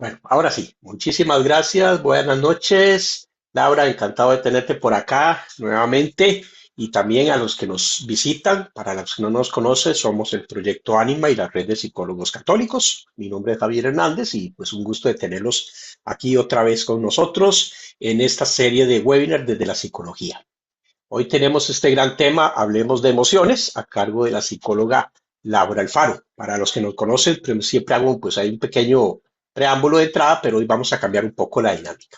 Bueno, ahora sí, muchísimas gracias, buenas noches. Laura, encantado de tenerte por acá nuevamente y también a los que nos visitan. Para los que no nos conocen, somos el Proyecto Ánima y la Red de Psicólogos Católicos. Mi nombre es Javier Hernández y pues un gusto de tenerlos aquí otra vez con nosotros en esta serie de webinars desde la psicología. Hoy tenemos este gran tema, hablemos de emociones, a cargo de la psicóloga Laura Alfaro. Para los que nos conocen, pues, siempre hago pues hay un pequeño preámbulo de entrada, pero hoy vamos a cambiar un poco la dinámica.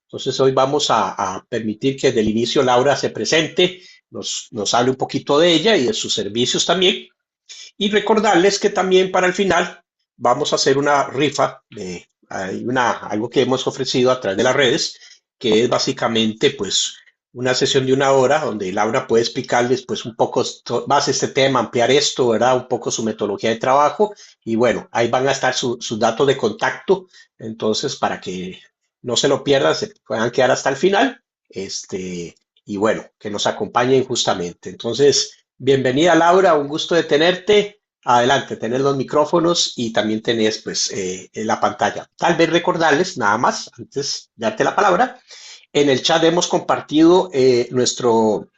Entonces hoy vamos a permitir que desde el inicio Laura se presente, nos hable un poquito de ella y de sus servicios también, y recordarles que también para el final vamos a hacer una rifa de algo que hemos ofrecido a través de las redes, que es básicamente pues una sesión de una hora donde Laura puede explicarles pues un poco más este tema, ampliar esto, ¿verdad? Un poco su metodología de trabajo y bueno, ahí van a estar sus datos de contacto, entonces para que no se lo pierdan, se puedan quedar hasta el final, y bueno, que nos acompañen justamente. Entonces, bienvenida Laura, un gusto de tenerte. Adelante, tenés los micrófonos y también tenés pues en la pantalla. Tal vez recordarles nada más, antes de darte la palabra, en el chat hemos compartido nuestro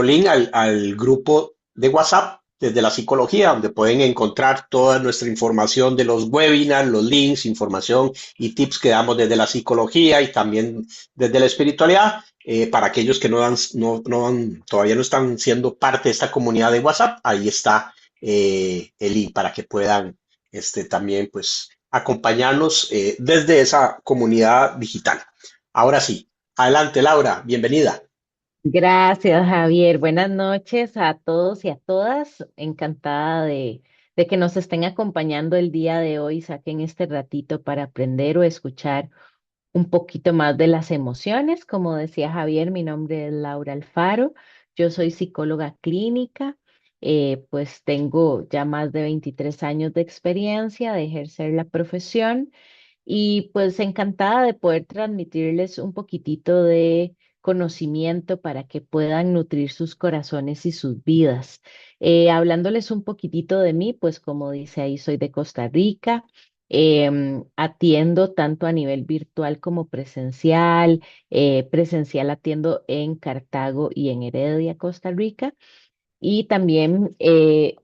link al grupo de WhatsApp desde la psicología, donde pueden encontrar toda nuestra información de los webinars, los links, información y tips que damos desde la psicología y también desde la espiritualidad. Para aquellos que todavía no están siendo parte de esta comunidad de WhatsApp, ahí está el link para que puedan también pues acompañarnos desde esa comunidad digital. Ahora sí, adelante Laura, bienvenida. Gracias, Javier. Buenas noches a todos y a todas. Encantada de que nos estén acompañando el día de hoy. Saquen este ratito para aprender o escuchar un poquito más de las emociones. Como decía Javier, mi nombre es Laura Alfaro. Yo soy psicóloga clínica. Pues tengo ya más de 23 años de experiencia de ejercer la profesión. Y pues encantada de poder transmitirles un poquitito de conocimiento para que puedan nutrir sus corazones y sus vidas. Hablándoles un poquitito de mí, pues como dice ahí, soy de Costa Rica. Atiendo tanto a nivel virtual como presencial. Presencial atiendo en Cartago y en Heredia, Costa Rica. Y también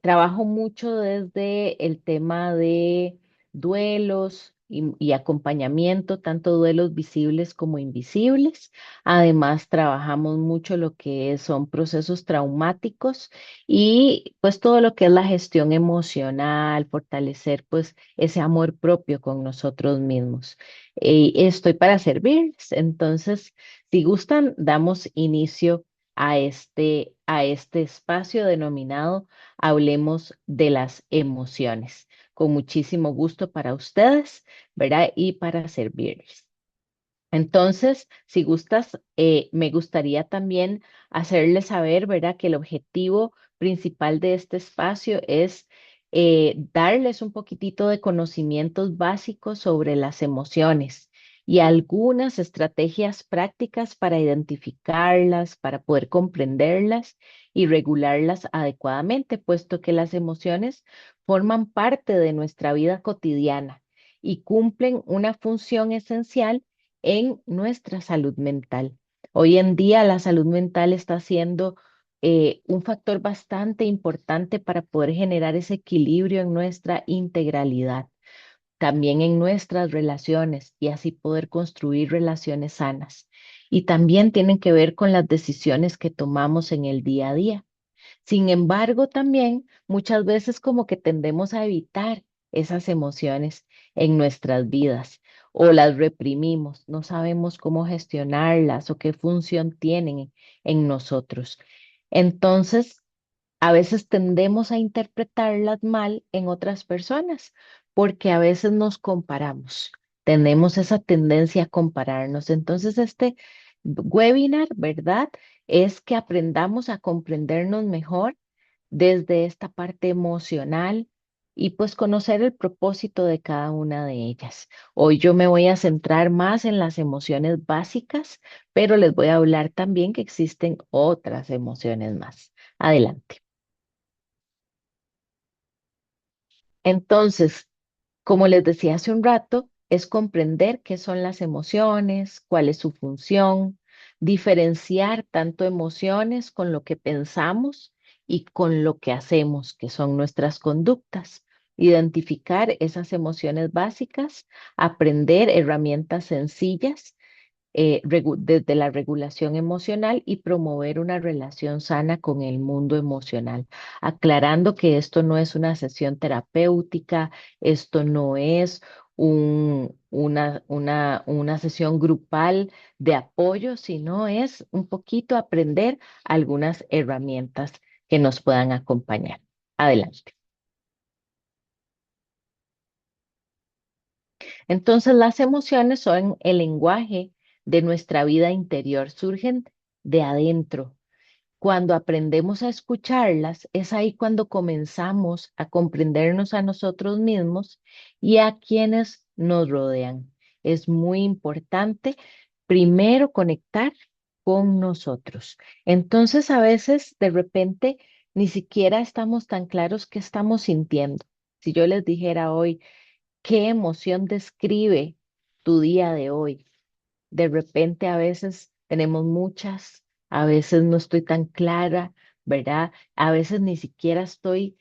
trabajo mucho desde el tema de duelos y acompañamiento, tanto duelos visibles como invisibles. Además, trabajamos mucho lo que son procesos traumáticos y pues todo lo que es la gestión emocional, fortalecer pues ese amor propio con nosotros mismos. Estoy para servirles. Entonces, si gustan, damos inicio a este espacio denominado Hablemos de las emociones. Con muchísimo gusto para ustedes, ¿verdad? Y para servirles. Entonces, si gustas, me gustaría también hacerles saber, ¿verdad? Que el objetivo principal de este espacio es darles un poquitito de conocimientos básicos sobre las emociones y algunas estrategias prácticas para identificarlas, para poder comprenderlas y regularlas adecuadamente, puesto que las emociones forman parte de nuestra vida cotidiana y cumplen una función esencial en nuestra salud mental. Hoy en día la salud mental está siendo un factor bastante importante para poder generar ese equilibrio en nuestra integralidad, también en nuestras relaciones y así poder construir relaciones sanas. Y también tienen que ver con las decisiones que tomamos en el día a día. Sin embargo, también muchas veces como que tendemos a evitar esas emociones en nuestras vidas o las reprimimos, no sabemos cómo gestionarlas o qué función tienen en nosotros. Entonces, a veces tendemos a interpretarlas mal en otras personas porque a veces nos comparamos. Tenemos esa tendencia a compararnos. Entonces, este webinar, ¿verdad? Es que aprendamos a comprendernos mejor desde esta parte emocional y pues conocer el propósito de cada una de ellas. Hoy yo me voy a centrar más en las emociones básicas, pero les voy a hablar también que existen otras emociones más. Adelante. Entonces, como les decía hace un rato, es comprender qué son las emociones, cuál es su función, diferenciar tanto emociones con lo que pensamos y con lo que hacemos, que son nuestras conductas. Identificar esas emociones básicas, aprender herramientas sencillas desde la regulación emocional y promover una relación sana con el mundo emocional, aclarando que esto no es una sesión terapéutica, esto no es una sesión grupal de apoyo, sino es un poquito aprender algunas herramientas que nos puedan acompañar. Adelante. Entonces, las emociones son el lenguaje de nuestra vida interior, surgen de adentro. Cuando aprendemos a escucharlas, es ahí cuando comenzamos a comprendernos a nosotros mismos y a quienes nos rodean. Es muy importante primero conectar con nosotros. Entonces, a veces, de repente, ni siquiera estamos tan claros qué estamos sintiendo. Si yo les dijera hoy, ¿qué emoción describe tu día de hoy? De repente a veces tenemos muchas, a veces no estoy tan clara, ¿verdad? A veces ni siquiera estoy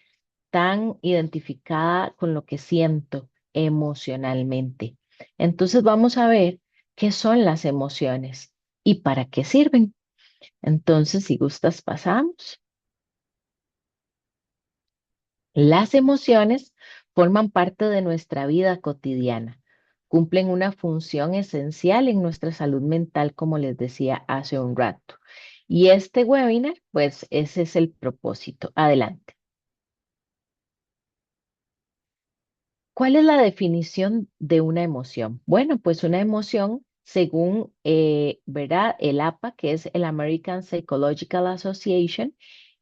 tan identificada con lo que siento emocionalmente. Entonces vamos a ver qué son las emociones y para qué sirven. Entonces, si gustas, pasamos. Las emociones forman parte de nuestra vida cotidiana, cumplen una función esencial en nuestra salud mental, como les decía hace un rato. Y este webinar, pues ese es el propósito. Adelante. ¿Cuál es la definición de una emoción? Bueno, pues una emoción, según, ¿verdad? El APA, que es el American Psychological Association,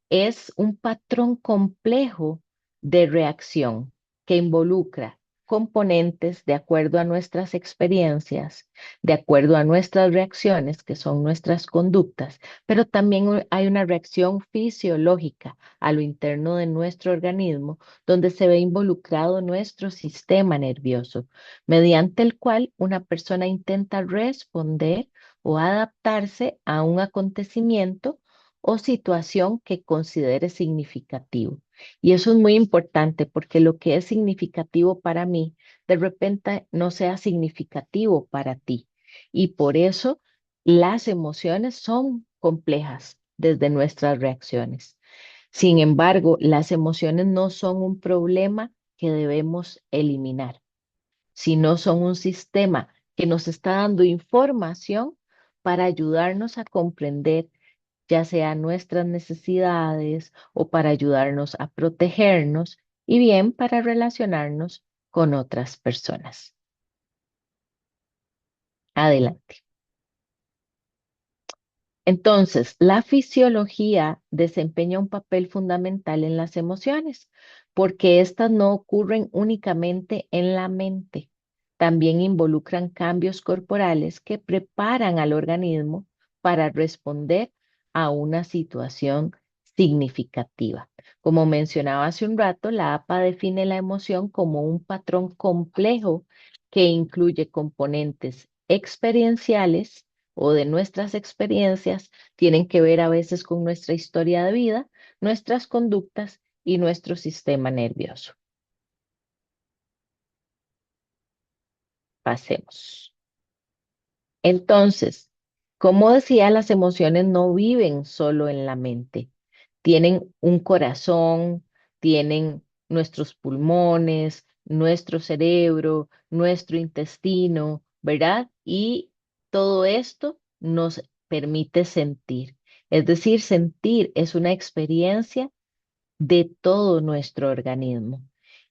es un patrón complejo de reacción que involucra componentes de acuerdo a nuestras experiencias, de acuerdo a nuestras reacciones, que son nuestras conductas, pero también hay una reacción fisiológica a lo interno de nuestro organismo, donde se ve involucrado nuestro sistema nervioso, mediante el cual una persona intenta responder o adaptarse a un acontecimiento o situación que considere significativo. Y eso es muy importante porque lo que es significativo para mí, de repente no sea significativo para ti. Y por eso las emociones son complejas desde nuestras reacciones. Sin embargo, las emociones no son un problema que debemos eliminar, sino son un sistema que nos está dando información para ayudarnos a comprender ya sea nuestras necesidades o para ayudarnos a protegernos y bien para relacionarnos con otras personas. Adelante. Entonces, la fisiología desempeña un papel fundamental en las emociones, porque éstas no ocurren únicamente en la mente, también involucran cambios corporales que preparan al organismo para responder a una situación significativa. Como mencionaba hace un rato, la APA define la emoción como un patrón complejo que incluye componentes experienciales o de nuestras experiencias tienen que ver a veces con nuestra historia de vida, nuestras conductas y nuestro sistema nervioso. Pasemos. Entonces, como decía, las emociones no viven solo en la mente. Tienen un corazón, tienen nuestros pulmones, nuestro cerebro, nuestro intestino, ¿verdad? Y todo esto nos permite sentir. Es decir, sentir es una experiencia de todo nuestro organismo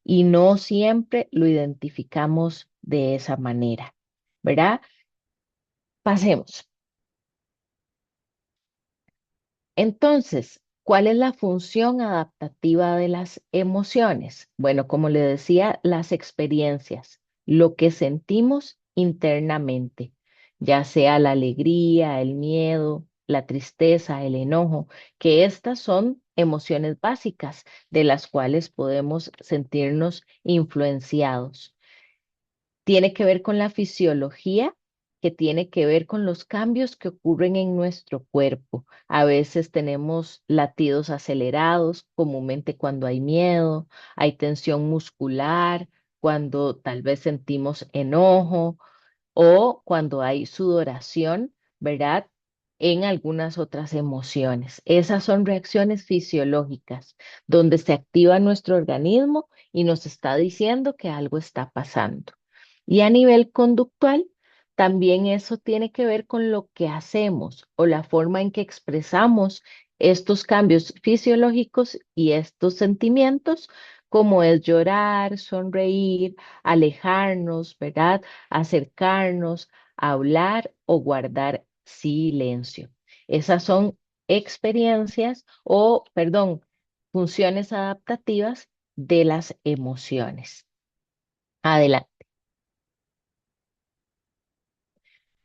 y no siempre lo identificamos de esa manera, ¿verdad? Pasemos. Entonces, ¿cuál es la función adaptativa de las emociones? Bueno, como le decía, las experiencias, lo que sentimos internamente, ya sea la alegría, el miedo, la tristeza, el enojo, que estas son emociones básicas de las cuales podemos sentirnos influenciados. tiene que ver con la fisiología, que tiene que ver con los cambios que ocurren en nuestro cuerpo. A veces tenemos latidos acelerados, comúnmente cuando hay miedo, hay tensión muscular, cuando tal vez sentimos enojo o cuando hay sudoración, ¿verdad? En algunas otras emociones. Esas son reacciones fisiológicas donde se activa nuestro organismo y nos está diciendo que algo está pasando. Y a nivel conductual, también eso tiene que ver con lo que hacemos o la forma en que expresamos estos cambios fisiológicos y estos sentimientos, como es llorar, sonreír, alejarnos, ¿verdad? Acercarnos, hablar o guardar silencio. Esas son experiencias o, perdón, funciones adaptativas de las emociones. Adelante.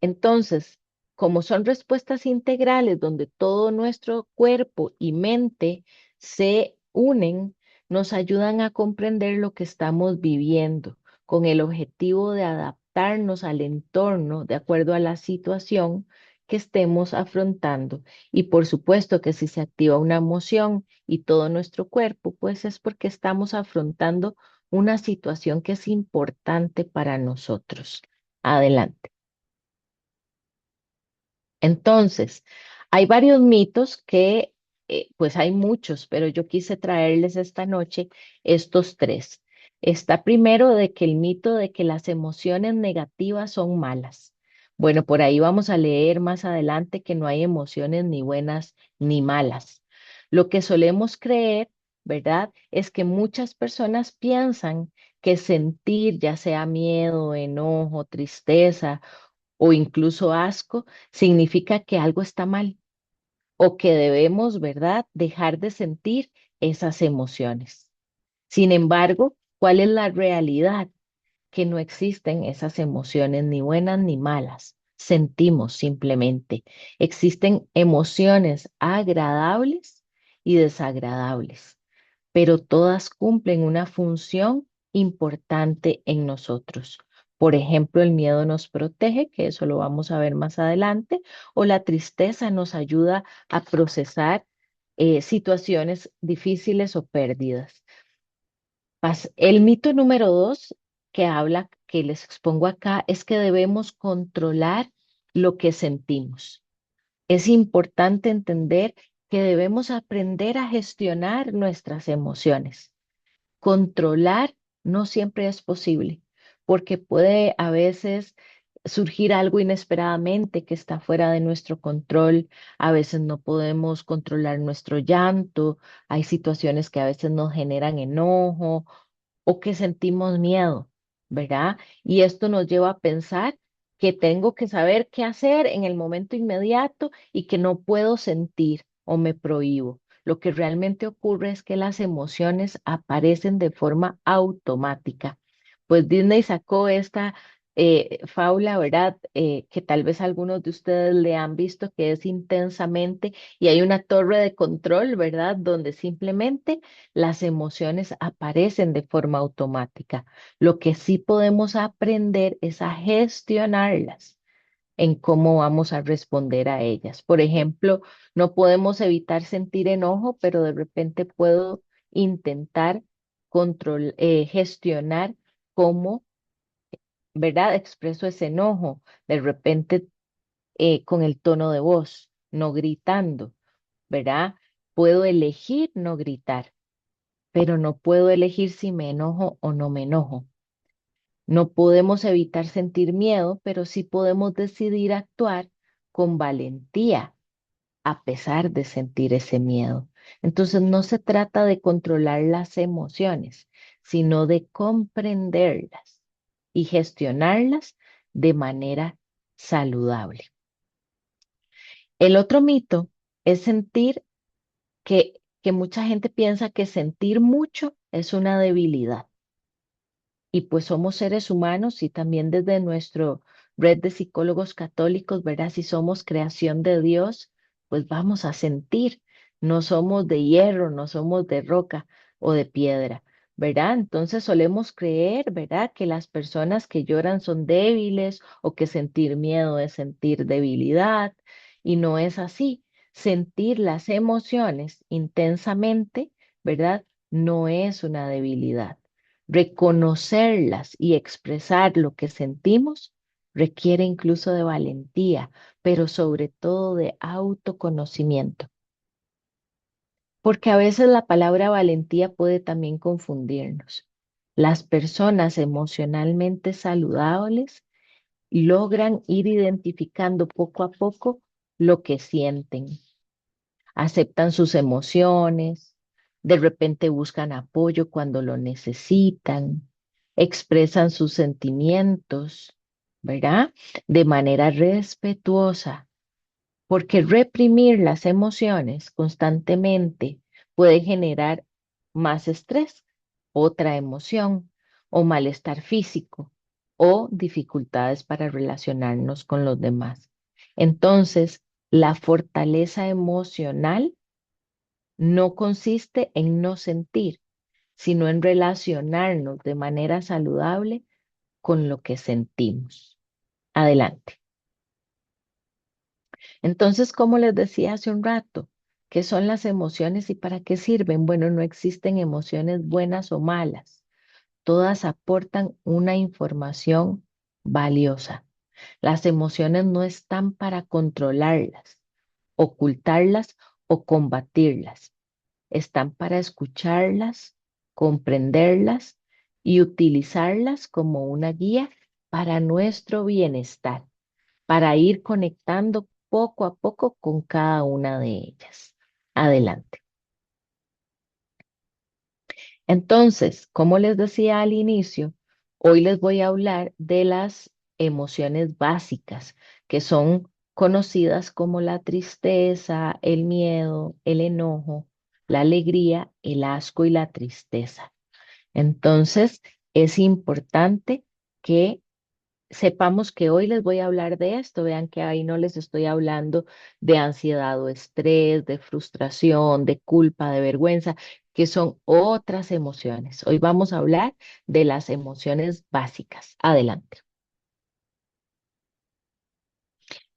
Entonces, como son respuestas integrales donde todo nuestro cuerpo y mente se unen, nos ayudan a comprender lo que estamos viviendo con el objetivo de adaptarnos al entorno de acuerdo a la situación que estemos afrontando. Y por supuesto que si se activa una emoción y todo nuestro cuerpo, pues es porque estamos afrontando una situación que es importante para nosotros. Adelante. Entonces, hay varios mitos que, pues hay muchos, pero yo quise traerles esta noche estos tres. Está primero de que el mito de que las emociones negativas son malas. Bueno, por ahí vamos a leer más adelante que no hay emociones ni buenas ni malas. Lo que solemos creer, ¿verdad? Es que muchas personas piensan que sentir ya sea miedo, enojo, tristeza, o incluso asco, significa que algo está mal o que debemos, ¿verdad?, dejar de sentir esas emociones. Sin embargo, ¿cuál es la realidad? Que no existen esas emociones ni buenas ni malas. Sentimos simplemente. Existen emociones agradables y desagradables, pero todas cumplen una función importante en nosotros. Por ejemplo, el miedo nos protege, que eso lo vamos a ver más adelante, o la tristeza nos ayuda a procesar situaciones difíciles o pérdidas. El mito número dos que habla, que les expongo acá, es que debemos controlar lo que sentimos. Es importante entender que debemos aprender a gestionar nuestras emociones. Controlar no siempre es posible, porque puede a veces surgir algo inesperadamente que está fuera de nuestro control. A veces no podemos controlar nuestro llanto. Hay situaciones que a veces nos generan enojo o que sentimos miedo, ¿verdad? Y esto nos lleva a pensar que tengo que saber qué hacer en el momento inmediato y que no puedo sentir o me prohíbo. Lo que realmente ocurre es que las emociones aparecen de forma automática. Pues Disney sacó esta fábula, ¿verdad? Que tal vez algunos de ustedes le han visto, que es Intensamente, y hay una torre de control, ¿verdad? Donde simplemente las emociones aparecen de forma automática. Lo que sí podemos aprender es a gestionarlas en cómo vamos a responder a ellas. Por ejemplo, no podemos evitar sentir enojo, pero de repente puedo intentar gestionar cómo, ¿verdad? Expreso ese enojo. De repente con el tono de voz, no gritando, ¿verdad? Puedo elegir no gritar, pero no puedo elegir si me enojo o no me enojo. No podemos evitar sentir miedo, pero sí podemos decidir actuar con valentía a pesar de sentir ese miedo. Entonces no se trata de controlar las emociones, sino de comprenderlas y gestionarlas de manera saludable. El otro mito es sentir que mucha gente piensa que sentir mucho es una debilidad. Y pues somos seres humanos y también desde nuestro red de psicólogos católicos, ¿verdad? Si somos creación de Dios, pues vamos a sentir. No somos de hierro, no somos de roca o de piedra. ¿verdad? Entonces solemos creer, ¿verdad? Que las personas que lloran son débiles o que sentir miedo es sentir debilidad y no es así. Sentir las emociones intensamente, ¿verdad? No es una debilidad. Reconocerlas y expresar lo que sentimos requiere incluso de valentía, pero sobre todo de autoconocimiento. Porque a veces la palabra valentía puede también confundirnos. Las personas emocionalmente saludables logran ir identificando poco a poco lo que sienten, aceptan sus emociones, de repente buscan apoyo cuando lo necesitan, expresan sus sentimientos, ¿verdad? De manera respetuosa, porque reprimir las emociones constantemente puede generar más estrés, otra emoción o malestar físico o dificultades para relacionarnos con los demás. Entonces, la fortaleza emocional no consiste en no sentir, sino en relacionarnos de manera saludable con lo que sentimos. Adelante. Entonces, como les decía hace un rato, ¿qué son las emociones y para qué sirven? Bueno, no existen emociones buenas o malas. Todas aportan una información valiosa. Las emociones no están para controlarlas, ocultarlas o combatirlas. Están para escucharlas, comprenderlas y utilizarlas como una guía para nuestro bienestar, para ir conectando poco a poco con cada una de ellas. Adelante. Entonces, como les decía al inicio, hoy les voy a hablar de las emociones básicas, que son conocidas como la tristeza, el miedo, el enojo, la alegría, el asco y la tristeza. Entonces, es importante que sepamos que hoy les voy a hablar de esto. Vean que ahí no les estoy hablando de ansiedad o estrés, de frustración, de culpa, de vergüenza, que son otras emociones. Hoy vamos a hablar de las emociones básicas. Adelante.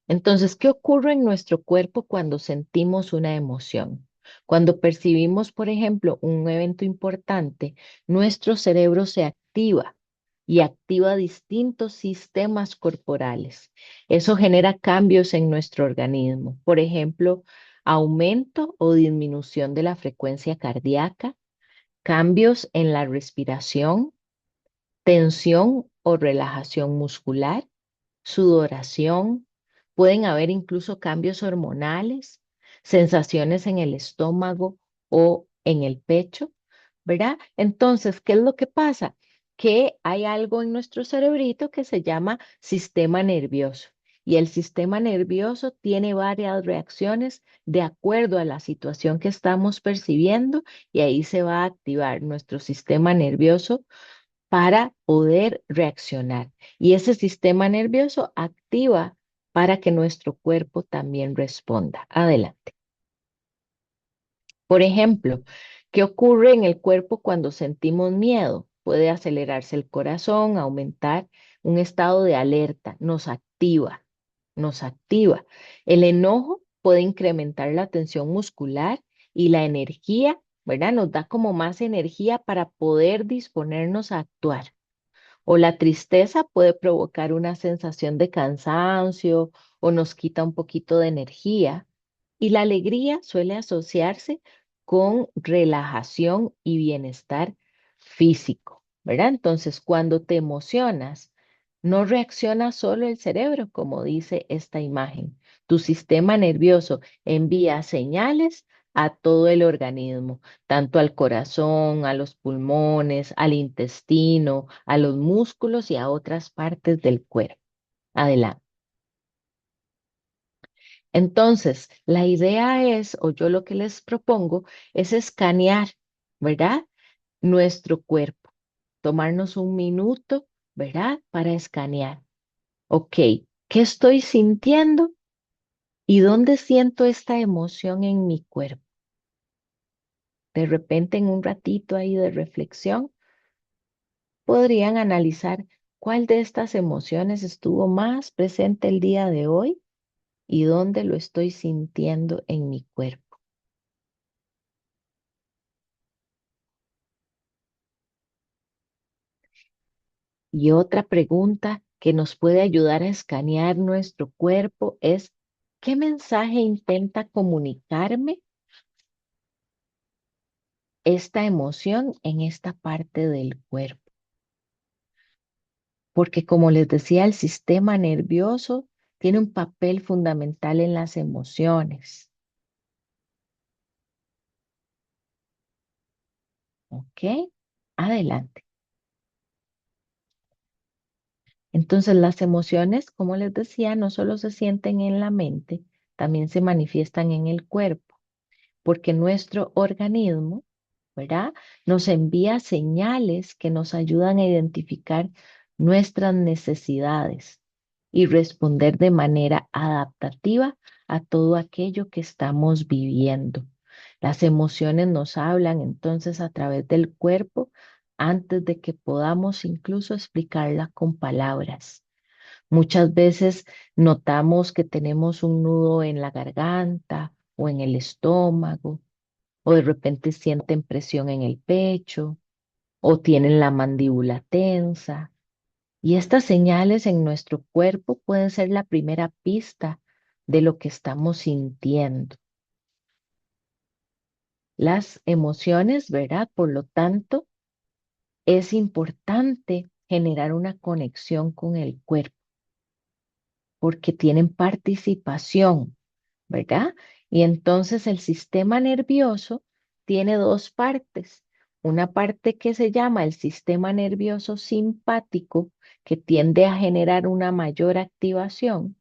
Entonces, ¿qué ocurre en nuestro cuerpo cuando sentimos una emoción? Cuando percibimos, por ejemplo, un evento importante, nuestro cerebro se activa y activa distintos sistemas corporales. Eso genera cambios en nuestro organismo. Por ejemplo, aumento o disminución de la frecuencia cardíaca, cambios en la respiración, tensión o relajación muscular, sudoración, pueden haber incluso cambios hormonales, sensaciones en el estómago o en el pecho, ¿verdad? Entonces, ¿qué es lo que pasa? Que hay algo en nuestro cerebrito que se llama sistema nervioso. Y el sistema nervioso tiene varias reacciones de acuerdo a la situación que estamos percibiendo y ahí se va a activar nuestro sistema nervioso para poder reaccionar. Y ese sistema nervioso activa para que nuestro cuerpo también responda. Adelante. Por ejemplo, ¿qué ocurre en el cuerpo cuando sentimos miedo? Puede acelerarse el corazón, aumentar un estado de alerta, nos activa, nos activa. El enojo puede incrementar la tensión muscular y la energía, ¿verdad? Nos da como más energía para poder disponernos a actuar. O la tristeza puede provocar una sensación de cansancio o nos quita un poquito de energía. Y la alegría suele asociarse con relajación y bienestar físico, ¿verdad? Entonces, cuando te emocionas, no reacciona solo el cerebro, como dice esta imagen. Tu sistema nervioso envía señales a todo el organismo, tanto al corazón, a los pulmones, al intestino, a los músculos y a otras partes del cuerpo. Adelante. Entonces, la idea es, o yo lo que les propongo, es escanear, ¿verdad? Nuestro cuerpo, tomarnos un minuto, ¿verdad? Para escanear. Ok, ¿qué estoy sintiendo y dónde siento esta emoción en mi cuerpo? de repente en un ratito ahí de reflexión, podrían analizar cuál de estas emociones estuvo más presente el día de hoy y dónde lo estoy sintiendo en mi cuerpo. Y otra pregunta que nos puede ayudar a escanear nuestro cuerpo es, ¿qué mensaje intenta comunicarme esta emoción en esta parte del cuerpo? Porque como les decía, el sistema nervioso tiene un papel fundamental en las emociones. ¿Ok? Adelante. Entonces, las emociones, como les decía, no solo se sienten en la mente, también se manifiestan en el cuerpo, porque nuestro organismo, ¿verdad? Nos envía señales que nos ayudan a identificar nuestras necesidades y responder de manera adaptativa a todo aquello que estamos viviendo. Las emociones nos hablan entonces a través del cuerpo antes de que podamos incluso explicarla con palabras. Muchas veces notamos que tenemos un nudo en la garganta o en el estómago, o de repente sienten presión en el pecho, o tienen la mandíbula tensa. Y estas señales en nuestro cuerpo pueden ser la primera pista de lo que estamos sintiendo. Las emociones, ¿verdad? Por lo tanto, es importante generar una conexión con el cuerpo porque tienen participación, ¿verdad? Y entonces el sistema nervioso tiene dos partes. Una parte que se llama el sistema nervioso simpático, que tiende a generar una mayor activación,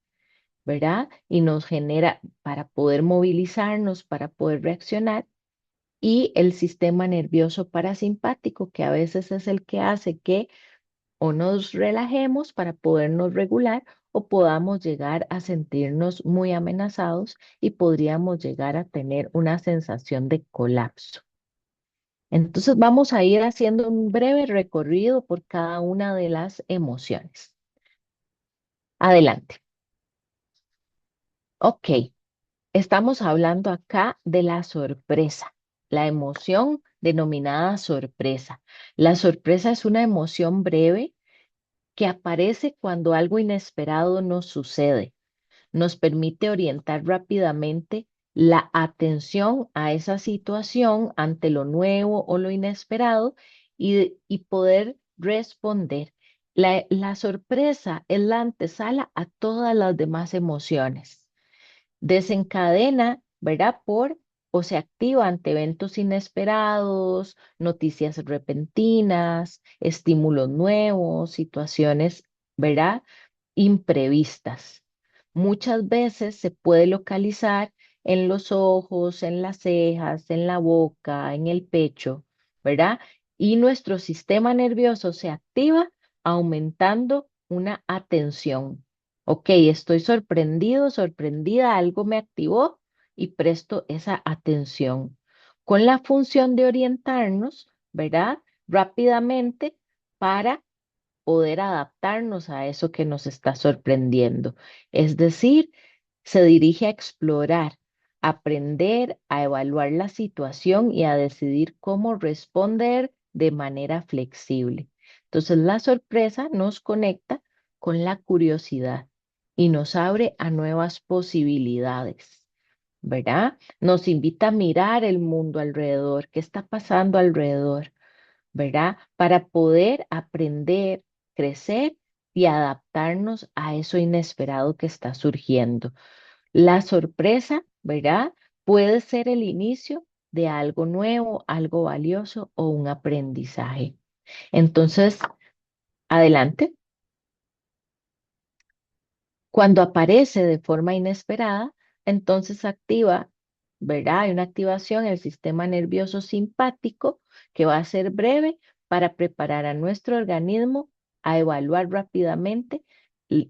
¿verdad? Y nos genera para poder movilizarnos, para poder reaccionar. Y el sistema nervioso parasimpático, que a veces es el que hace que o nos relajemos para podernos regular o podamos llegar a sentirnos muy amenazados y podríamos llegar a tener una sensación de colapso. Entonces vamos a ir haciendo un breve recorrido por cada una de las emociones. Adelante. Ok, estamos hablando acá de la sorpresa, la emoción denominada sorpresa. La sorpresa es una emoción breve que aparece cuando algo inesperado nos sucede. Nos permite orientar rápidamente la atención a esa situación ante lo nuevo o lo inesperado y poder responder. La sorpresa es la antesala a todas las demás emociones. Desencadena, ¿verdad? Por o se activa ante eventos inesperados, noticias repentinas, estímulos nuevos, situaciones, ¿verdad? Imprevistas. Muchas veces se puede localizar en los ojos, en las cejas, en la boca, en el pecho, ¿verdad? Y nuestro sistema nervioso se activa aumentando una atención. Ok, estoy sorprendido, sorprendida, algo me activó y presto esa atención con la función de orientarnos, ¿verdad? Rápidamente para poder adaptarnos a eso que nos está sorprendiendo. Es decir, se dirige a explorar, aprender, a evaluar la situación y a decidir cómo responder de manera flexible. Entonces, la sorpresa nos conecta con la curiosidad y nos abre a nuevas posibilidades, ¿verdad? Nos invita a mirar el mundo alrededor, qué está pasando alrededor, ¿verdad? Para poder aprender, crecer y adaptarnos a eso inesperado que está surgiendo. La sorpresa, ¿verdad? Puede ser el inicio de algo nuevo, algo valioso o un aprendizaje. Entonces, adelante. Cuando aparece de forma inesperada, entonces activa, ¿verdad? Hay una activación en el sistema nervioso simpático que va a ser breve para preparar a nuestro organismo a evaluar rápidamente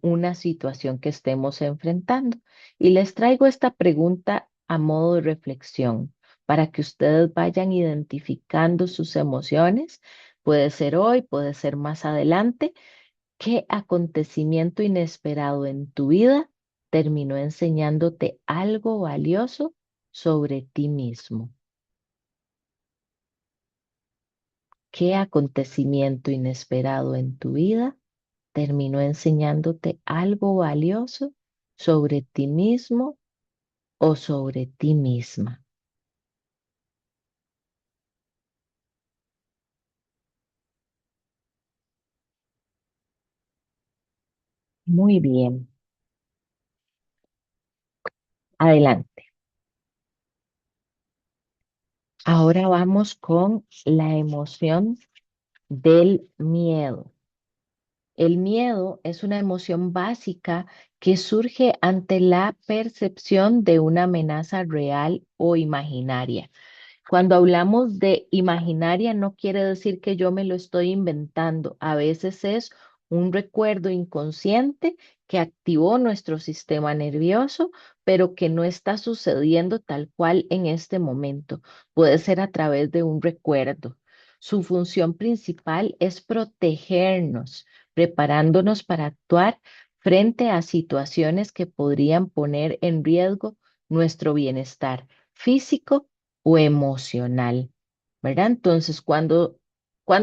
una situación que estemos enfrentando. Y les traigo esta pregunta a modo de reflexión. para que ustedes vayan identificando sus emociones. Puede ser hoy, puede ser más adelante. ¿Qué acontecimiento inesperado en tu vida terminó enseñándote algo valioso sobre ti mismo? ¿Qué acontecimiento inesperado en tu vida terminó enseñándote algo valioso sobre ti mismo o sobre ti misma? Muy bien, adelante. Ahora vamos con la emoción del miedo. El miedo es una emoción básica que surge ante la percepción de una amenaza real o imaginaria. Cuando hablamos de imaginaria, no quiere decir que yo me lo estoy inventando. A veces es un recuerdo inconsciente que activó nuestro sistema nervioso, pero que no está sucediendo tal cual en este momento. Puede ser a través de un recuerdo. Su función principal es protegernos, preparándonos para actuar frente a situaciones que podrían poner en riesgo nuestro bienestar físico o emocional, ¿verdad? Entonces, cuando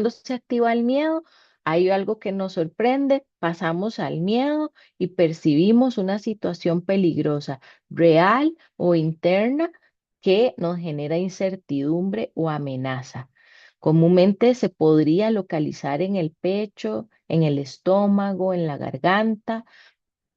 se activa el miedo, hay algo que nos sorprende, pasamos al miedo y percibimos una situación peligrosa, real o interna, que nos genera incertidumbre o amenaza. Comúnmente se podría localizar en el pecho, en el estómago, en la garganta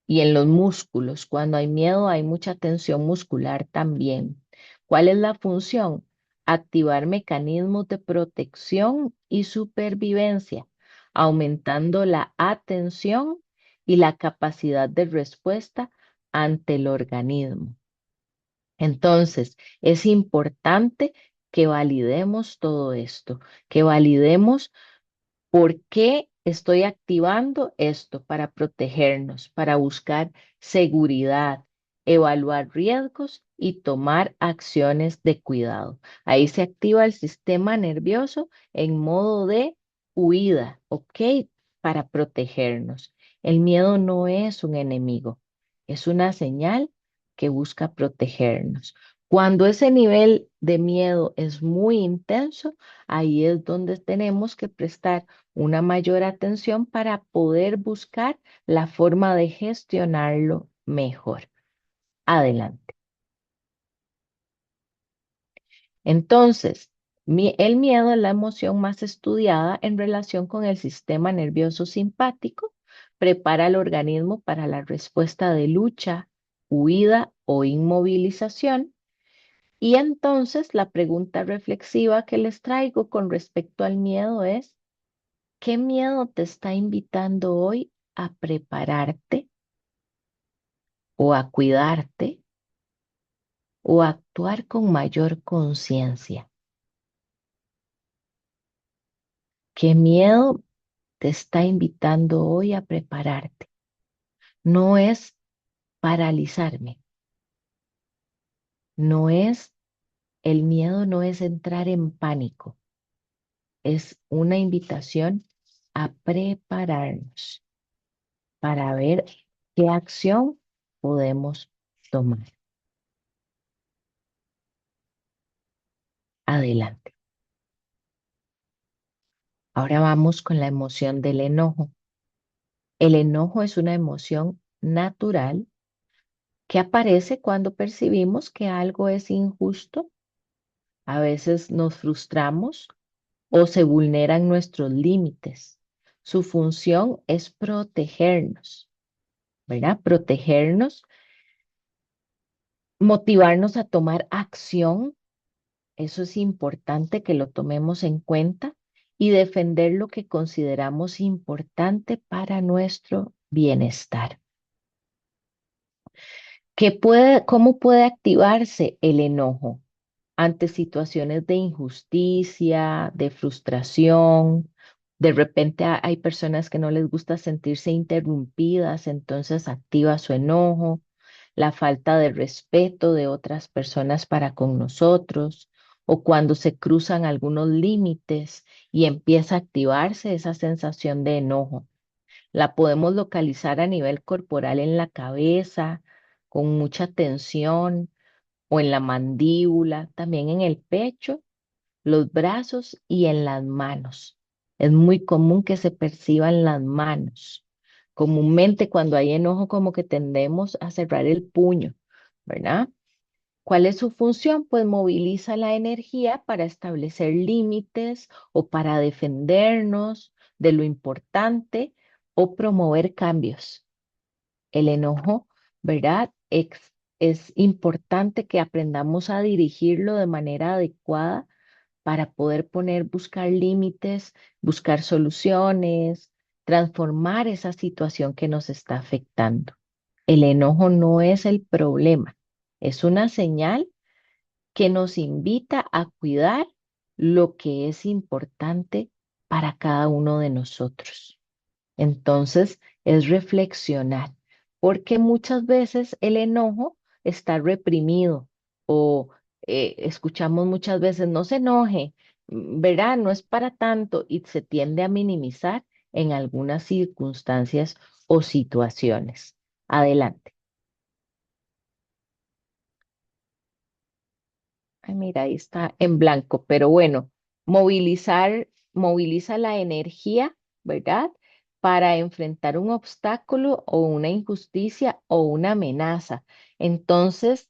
y en los músculos. Cuando hay miedo, hay mucha tensión muscular también. ¿Cuál es la función? Activar mecanismos de protección y supervivencia, aumentando la atención y la capacidad de respuesta ante el organismo. Entonces, es importante que validemos todo esto, que validemos ¿por qué estoy activando esto? Para protegernos, para buscar seguridad, evaluar riesgos y tomar acciones de cuidado. Ahí se activa el sistema nervioso en modo de huida, ¿ok? Para protegernos. El miedo no es un enemigo, es una señal que busca protegernos. Cuando ese nivel de miedo es muy intenso, ahí es donde tenemos que prestar una mayor atención para poder buscar la forma de gestionarlo mejor. Adelante. Entonces, el miedo es la emoción más estudiada en relación con el sistema nervioso simpático. Prepara al organismo para la respuesta de lucha, huida o inmovilización. Y entonces la pregunta reflexiva que les traigo con respecto al miedo es, ¿qué miedo te está invitando hoy a prepararte o a cuidarte o a actuar con mayor conciencia? ¿Qué miedo te está invitando hoy a prepararte? No es paralizarme, no es, el miedo no es entrar en pánico, es una invitación a prepararnos para ver qué acción podemos tomar. Adelante. Ahora vamos con la emoción del enojo. El enojo es una emoción natural que aparece cuando percibimos que algo es injusto. A veces nos frustramos o se vulneran nuestros límites. Su función es protegernos, ¿verdad? Protegernos, motivarnos a tomar acción. Eso es importante que lo tomemos en cuenta y defender lo que consideramos importante para nuestro bienestar. ¿Cómo puede activarse el enojo ante situaciones de injusticia, de frustración? De repente hay personas que no les gusta sentirse interrumpidas, entonces activa su enojo, la falta de respeto de otras personas para con nosotros, o cuando se cruzan algunos límites y empieza a activarse esa sensación de enojo. La podemos localizar a nivel corporal en la cabeza, con mucha tensión, o en la mandíbula, también en el pecho, los brazos y en las manos. Es muy común que se perciba en las manos. Comúnmente cuando hay enojo como que tendemos a cerrar el puño, ¿verdad? ¿Cuál es su función? Pues moviliza la energía para establecer límites o para defendernos de lo importante o promover cambios. El enojo, ¿verdad? Es importante que aprendamos a dirigirlo de manera adecuada para poder buscar límites, buscar soluciones, transformar esa situación que nos está afectando. El enojo no es el problema, es una señal que nos invita a cuidar lo que es importante para cada uno de nosotros. Entonces, es reflexionar, porque muchas veces el enojo está reprimido o escuchamos muchas veces, no se enoje, verá, no es para tanto y se tiende a minimizar en algunas circunstancias o situaciones. Adelante. Ay, mira, ahí está en blanco, pero bueno, moviliza la energía, ¿verdad? Para enfrentar un obstáculo o una injusticia o una amenaza. Entonces,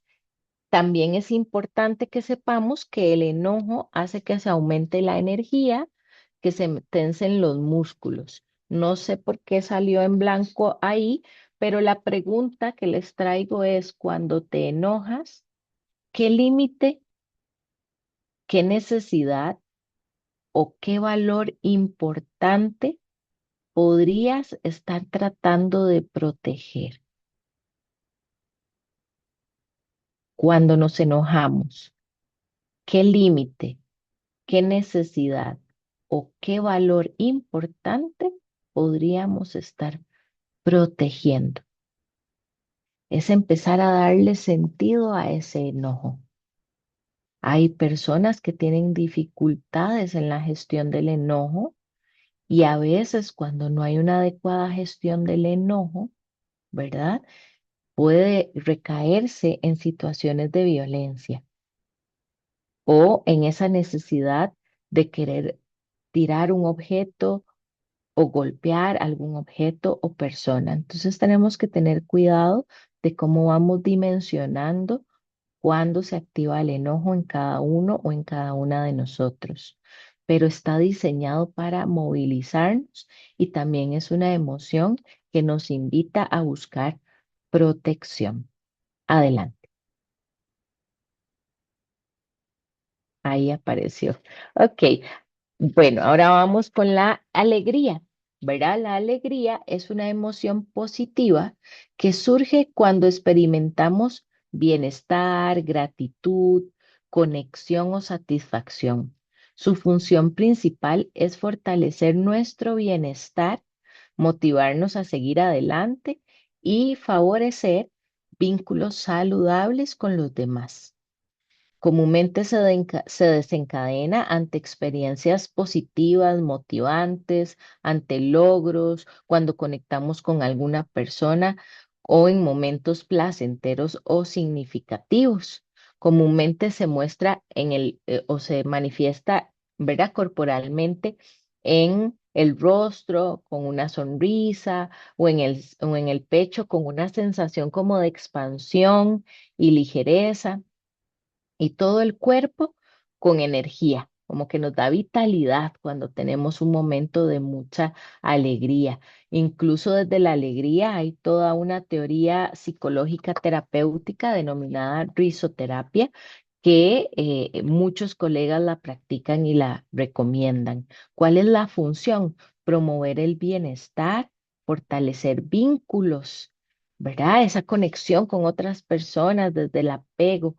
también es importante que sepamos que el enojo hace que se aumente la energía, que se tensen los músculos. No sé por qué salió en blanco ahí, pero la pregunta que les traigo es, cuando te enojas, ¿qué límite? ¿Qué necesidad o qué valor importante podrías estar tratando de proteger cuando nos enojamos? ¿Qué límite, qué necesidad o qué valor importante podríamos estar protegiendo? Es empezar a darle sentido a ese enojo. Hay personas que tienen dificultades en la gestión del enojo. Y a veces cuando no hay una adecuada gestión del enojo, ¿verdad? Puede recaerse en situaciones de violencia o en esa necesidad de querer tirar un objeto o golpear algún objeto o persona. Entonces tenemos que tener cuidado de cómo vamos dimensionando cuándo se activa el enojo en cada uno o en cada una de nosotros, pero está diseñado para movilizarnos y también es una emoción que nos invita a buscar protección. Adelante, ahí apareció. Ok, bueno, ahora vamos con la alegría, ¿verdad? La alegría es una emoción positiva que surge cuando experimentamos bienestar, gratitud, conexión o satisfacción. Su función principal es fortalecer nuestro bienestar, motivarnos a seguir adelante y favorecer vínculos saludables con los demás. Comúnmente se desencadena ante experiencias positivas, motivantes, ante logros, cuando conectamos con alguna persona o en momentos placenteros o significativos. Comúnmente se muestra o se manifiesta, ¿verdad? Corporalmente en el rostro con una sonrisa o en el pecho con una sensación como de expansión y ligereza y todo el cuerpo con energía, como que nos da vitalidad cuando tenemos un momento de mucha alegría. Incluso desde la alegría hay toda una teoría psicológica terapéutica denominada risoterapia que muchos colegas la practican y la recomiendan. ¿Cuál es la función? Promover el bienestar, fortalecer vínculos, ¿verdad? Esa conexión con otras personas desde el apego,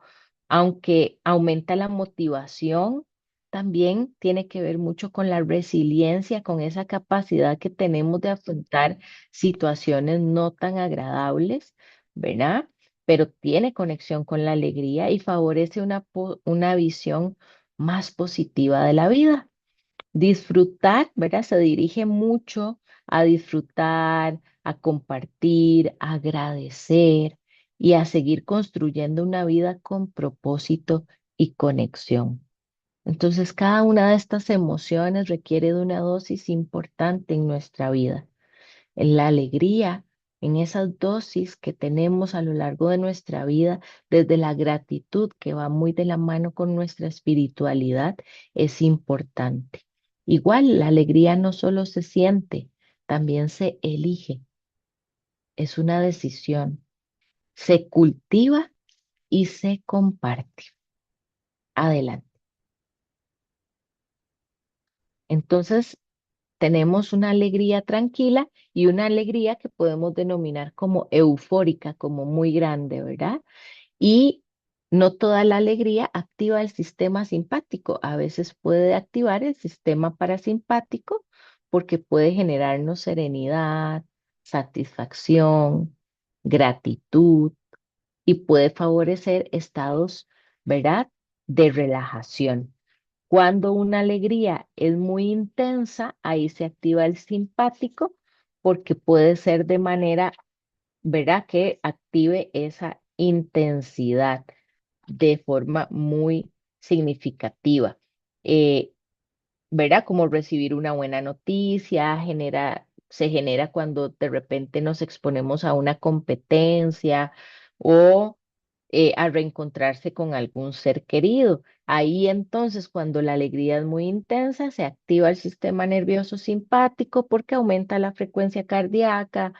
aunque aumenta la motivación, también tiene que ver mucho con la resiliencia, con esa capacidad que tenemos de afrontar situaciones no tan agradables, ¿verdad? Pero tiene conexión con la alegría y favorece una visión más positiva de la vida. Disfrutar, ¿verdad? Se dirige mucho a disfrutar, a compartir, a agradecer y a seguir construyendo una vida con propósito y conexión. Entonces, cada una de estas emociones requiere de una dosis importante en nuestra vida. En la alegría, en esas dosis que tenemos a lo largo de nuestra vida, desde la gratitud que va muy de la mano con nuestra espiritualidad, es importante. Igual, la alegría no solo se siente, también se elige, es una decisión, se cultiva y se comparte. Adelante. Entonces, tenemos una alegría tranquila y una alegría que podemos denominar como eufórica, como muy grande, ¿verdad? Y no toda la alegría activa el sistema simpático. A veces puede activar el sistema parasimpático porque puede generarnos serenidad, satisfacción, gratitud y puede favorecer estados, ¿verdad?, de relajación. Cuando una alegría es muy intensa, ahí se activa el simpático porque puede ser de manera, ¿verdad?, que active esa intensidad de forma muy significativa. Eh, ¿Verdad? Como recibir una buena noticia, se genera cuando de repente nos exponemos a una competencia o a reencontrarse con algún ser querido. Ahí entonces, cuando la alegría es muy intensa, se activa el sistema nervioso simpático porque aumenta la frecuencia cardíaca,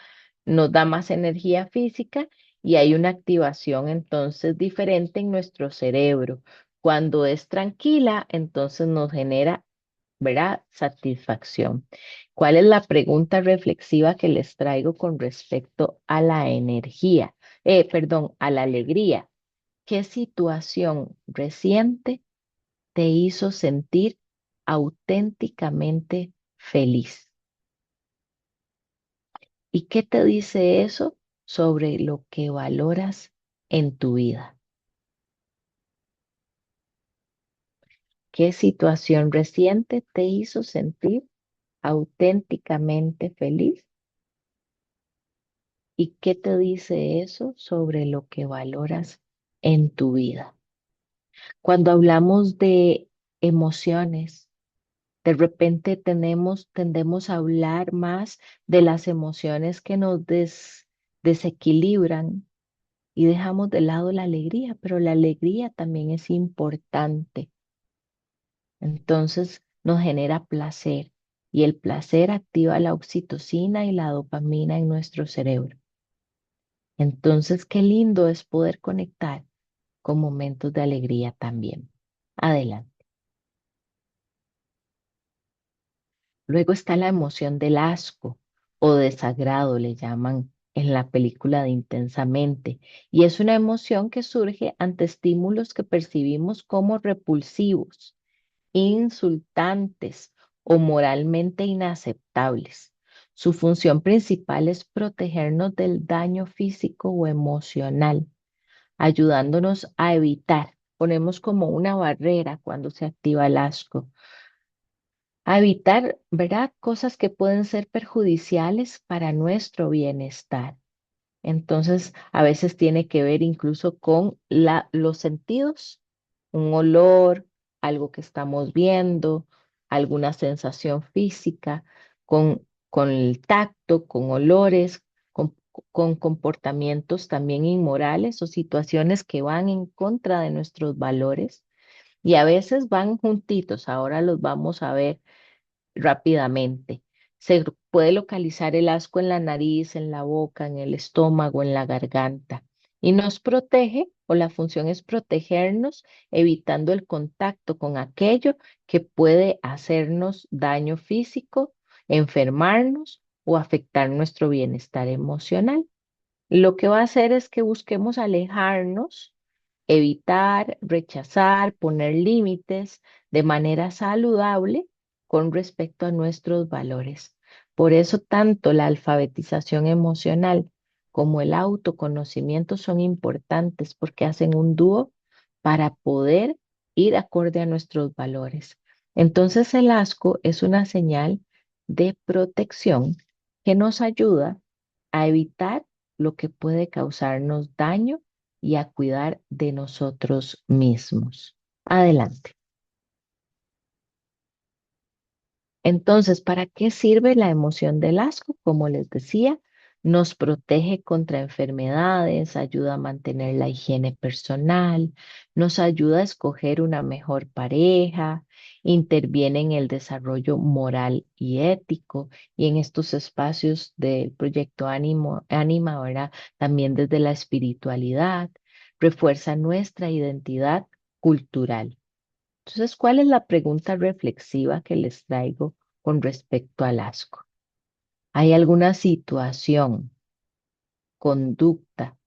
nos da más energía física y hay una activación entonces diferente en nuestro cerebro. Cuando es tranquila, entonces nos genera, ¿verdad?, satisfacción. ¿Cuál es la pregunta reflexiva que les traigo con respecto a la energía? Perdón, a la alegría. ¿Qué situación reciente te hizo sentir auténticamente feliz? ¿Y qué te dice eso sobre lo que valoras en tu vida? ¿Qué situación reciente te hizo sentir auténticamente feliz? ¿Y qué te dice eso sobre lo que valoras en tu vida? Cuando hablamos de emociones, de repente tendemos a hablar más de las emociones que nos desequilibran y dejamos de lado la alegría, pero la alegría también es importante. Entonces nos genera placer y el placer activa la oxitocina y la dopamina en nuestro cerebro. Entonces, qué lindo es poder conectar con momentos de alegría también. Adelante. Luego está la emoción del asco o desagrado, le llaman en la película de Intensamente, y es una emoción que surge ante estímulos que percibimos como repulsivos, insultantes o moralmente inaceptables. Su función principal es protegernos del daño físico o emocional, ayudándonos a evitar. Ponemos como una barrera cuando se activa el asco, a evitar, ¿verdad?, cosas que pueden ser perjudiciales para nuestro bienestar. Entonces, a veces tiene que ver incluso con los sentidos, un olor, algo que estamos viendo, alguna sensación física, con el tacto, con olores, con comportamientos también inmorales o situaciones que van en contra de nuestros valores. Y a veces van juntitos, ahora los vamos a ver rápidamente. Se puede localizar el asco en la nariz, en la boca, en el estómago, en la garganta. Y nos protege, o la función es protegernos, evitando el contacto con aquello que puede hacernos daño físico, enfermarnos o afectar nuestro bienestar emocional. Lo que va a hacer es que busquemos alejarnos, evitar, rechazar, poner límites de manera saludable con respecto a nuestros valores. Por eso tanto la alfabetización emocional como el autoconocimiento son importantes porque hacen un dúo para poder ir acorde a nuestros valores. Entonces el asco es una señal de protección que nos ayuda a evitar lo que puede causarnos daño y a cuidar de nosotros mismos. Adelante. Entonces, ¿para qué sirve la emoción del asco? Como les decía, nos protege contra enfermedades, ayuda a mantener la higiene personal, nos ayuda a escoger una mejor pareja, interviene en el desarrollo moral y ético y en estos espacios del proyecto Ánima, ¿verdad? También desde la espiritualidad, refuerza nuestra identidad cultural. Entonces, ¿cuál es la pregunta reflexiva que les traigo con respecto al asco? ¿Hay alguna situación, conducta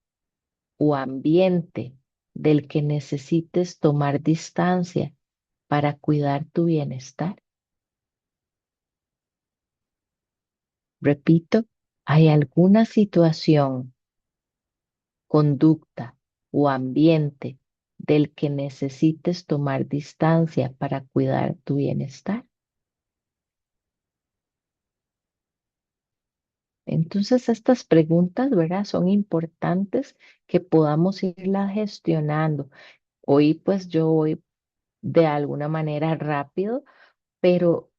o ambiente del que necesites tomar distancia para cuidar tu bienestar? Repito, ¿hay alguna situación, conducta o ambiente del que necesites tomar distancia para cuidar tu bienestar? Entonces, estas preguntas, ¿verdad? Son importantes que podamos irlas gestionando. Hoy, pues yo voy de alguna manera rápido, pero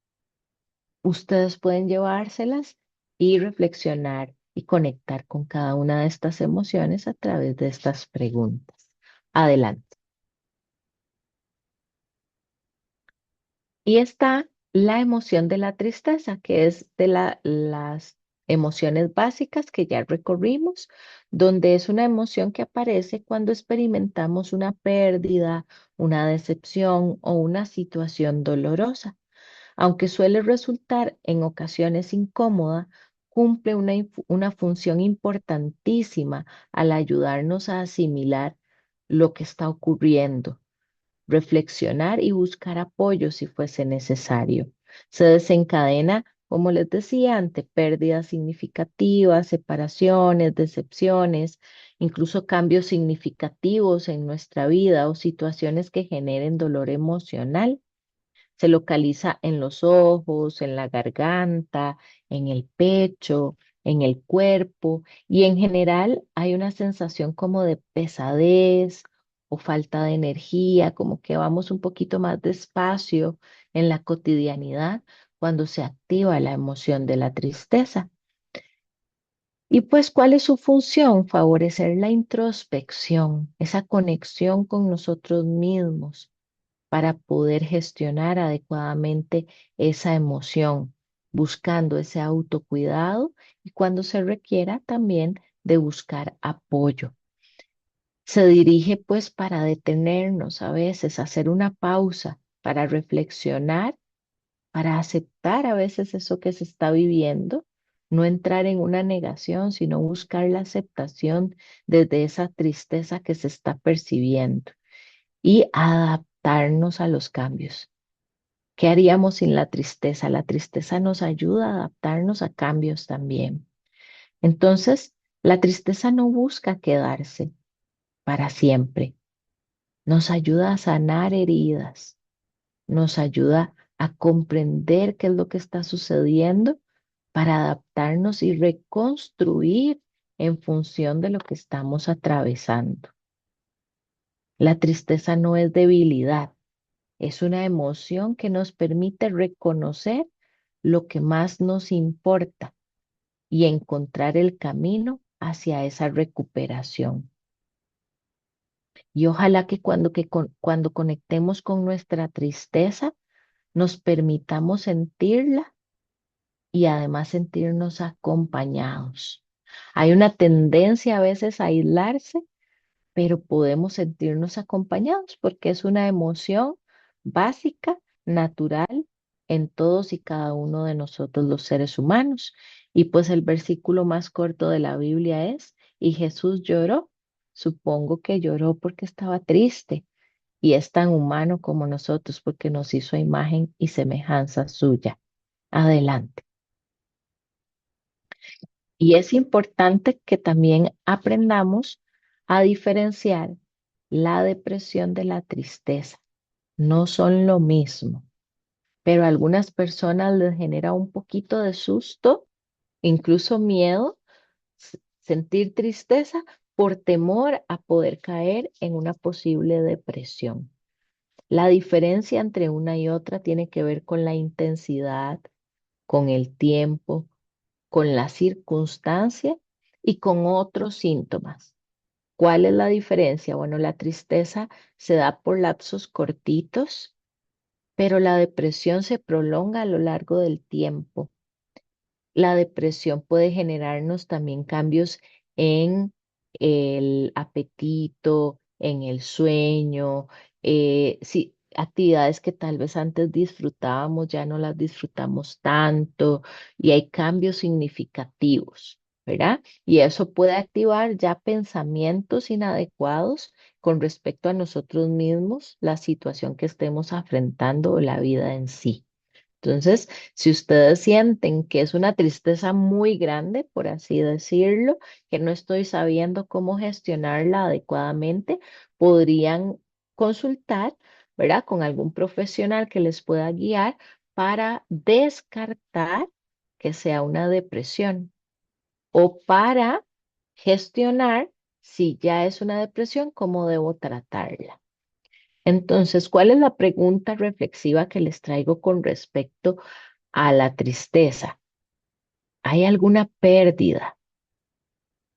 ustedes pueden llevárselas y reflexionar y conectar con cada una de estas emociones a través de estas preguntas. Adelante. Y está la emoción de la tristeza, que es de las emociones básicas que ya recorrimos, donde es una emoción que aparece cuando experimentamos una pérdida, una decepción o una situación dolorosa. Aunque suele resultar en ocasiones incómoda, cumple una función importantísima al ayudarnos a asimilar lo que está ocurriendo, reflexionar y buscar apoyo si fuese necesario. Se desencadena, como les decía, ante pérdidas significativas, separaciones, decepciones, incluso cambios significativos en nuestra vida o situaciones que generen dolor emocional. Se localiza en los ojos, en la garganta, en el pecho, en el cuerpo y en general hay una sensación como de pesadez o falta de energía, como que vamos un poquito más despacio en la cotidianidad cuando se activa la emoción de la tristeza. Y pues, ¿cuál es su función? Favorecer la introspección, esa conexión con nosotros mismos para poder gestionar adecuadamente esa emoción, buscando ese autocuidado y cuando se requiera también de buscar apoyo. Se dirige pues para detenernos a veces, hacer una pausa, para reflexionar, para aceptar a veces eso que se está viviendo, no entrar en una negación, sino buscar la aceptación desde esa tristeza que se está percibiendo y adaptarnos a los cambios. ¿Qué haríamos sin la tristeza? La tristeza nos ayuda a adaptarnos a cambios también. Entonces, la tristeza no busca quedarse para siempre. Nos ayuda a sanar heridas, nos ayuda a comprender qué es lo que está sucediendo para adaptarnos y reconstruir en función de lo que estamos atravesando. La tristeza no es debilidad. Es una emoción que nos permite reconocer lo que más nos importa y encontrar el camino hacia esa recuperación. Y ojalá que cuando conectemos con nuestra tristeza, nos permitamos sentirla y además sentirnos acompañados. Hay una tendencia a veces a aislarse, pero podemos sentirnos acompañados porque es una emoción básica, natural en todos y cada uno de nosotros los seres humanos. Y pues el versículo más corto de la Biblia es, y Jesús lloró. Supongo que lloró porque estaba triste y es tan humano como nosotros porque nos hizo a imagen y semejanza suya. Adelante. Y es importante que también aprendamos a diferenciar la depresión de la tristeza. no son lo mismo, pero a algunas personas les genera un poquito de susto, incluso miedo, sentir tristeza por temor a poder caer en una posible depresión. La diferencia entre una y otra tiene que ver con la intensidad, con el tiempo, con la circunstancia y con otros síntomas. ¿Cuál es la diferencia? Bueno, la tristeza se da por lapsos cortitos, pero la depresión se prolonga a lo largo del tiempo. La depresión puede generarnos también cambios en el apetito, en el sueño, sí, actividades que tal vez antes disfrutábamos, ya no las disfrutamos tanto y hay cambios significativos, ¿verdad? Y eso puede activar ya pensamientos inadecuados con respecto a nosotros mismos, la situación que estemos afrontando o la vida en sí. Entonces, si ustedes sienten que es una tristeza muy grande, por así decirlo, que no estoy sabiendo cómo gestionarla adecuadamente, podrían consultar, ¿verdad? Con algún profesional que les pueda guiar para descartar que sea una depresión o para gestionar si ya es una depresión, cómo debo tratarla. Entonces, ¿cuál es la pregunta reflexiva que les traigo con respecto a la tristeza? ¿Hay alguna pérdida,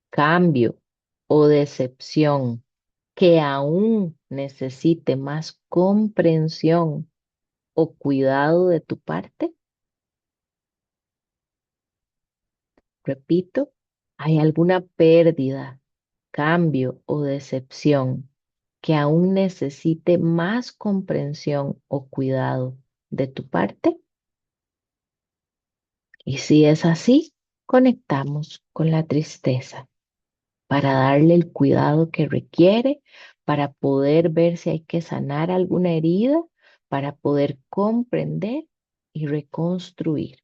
cambio o decepción que aún necesite más comprensión o cuidado de tu parte? Repito, ¿hay alguna pérdida, cambio o decepción que aún necesite más comprensión o cuidado de tu parte? Y si es así, conectamos con la tristeza para darle el cuidado que requiere, para poder ver si hay que sanar alguna herida, para poder comprender y reconstruir.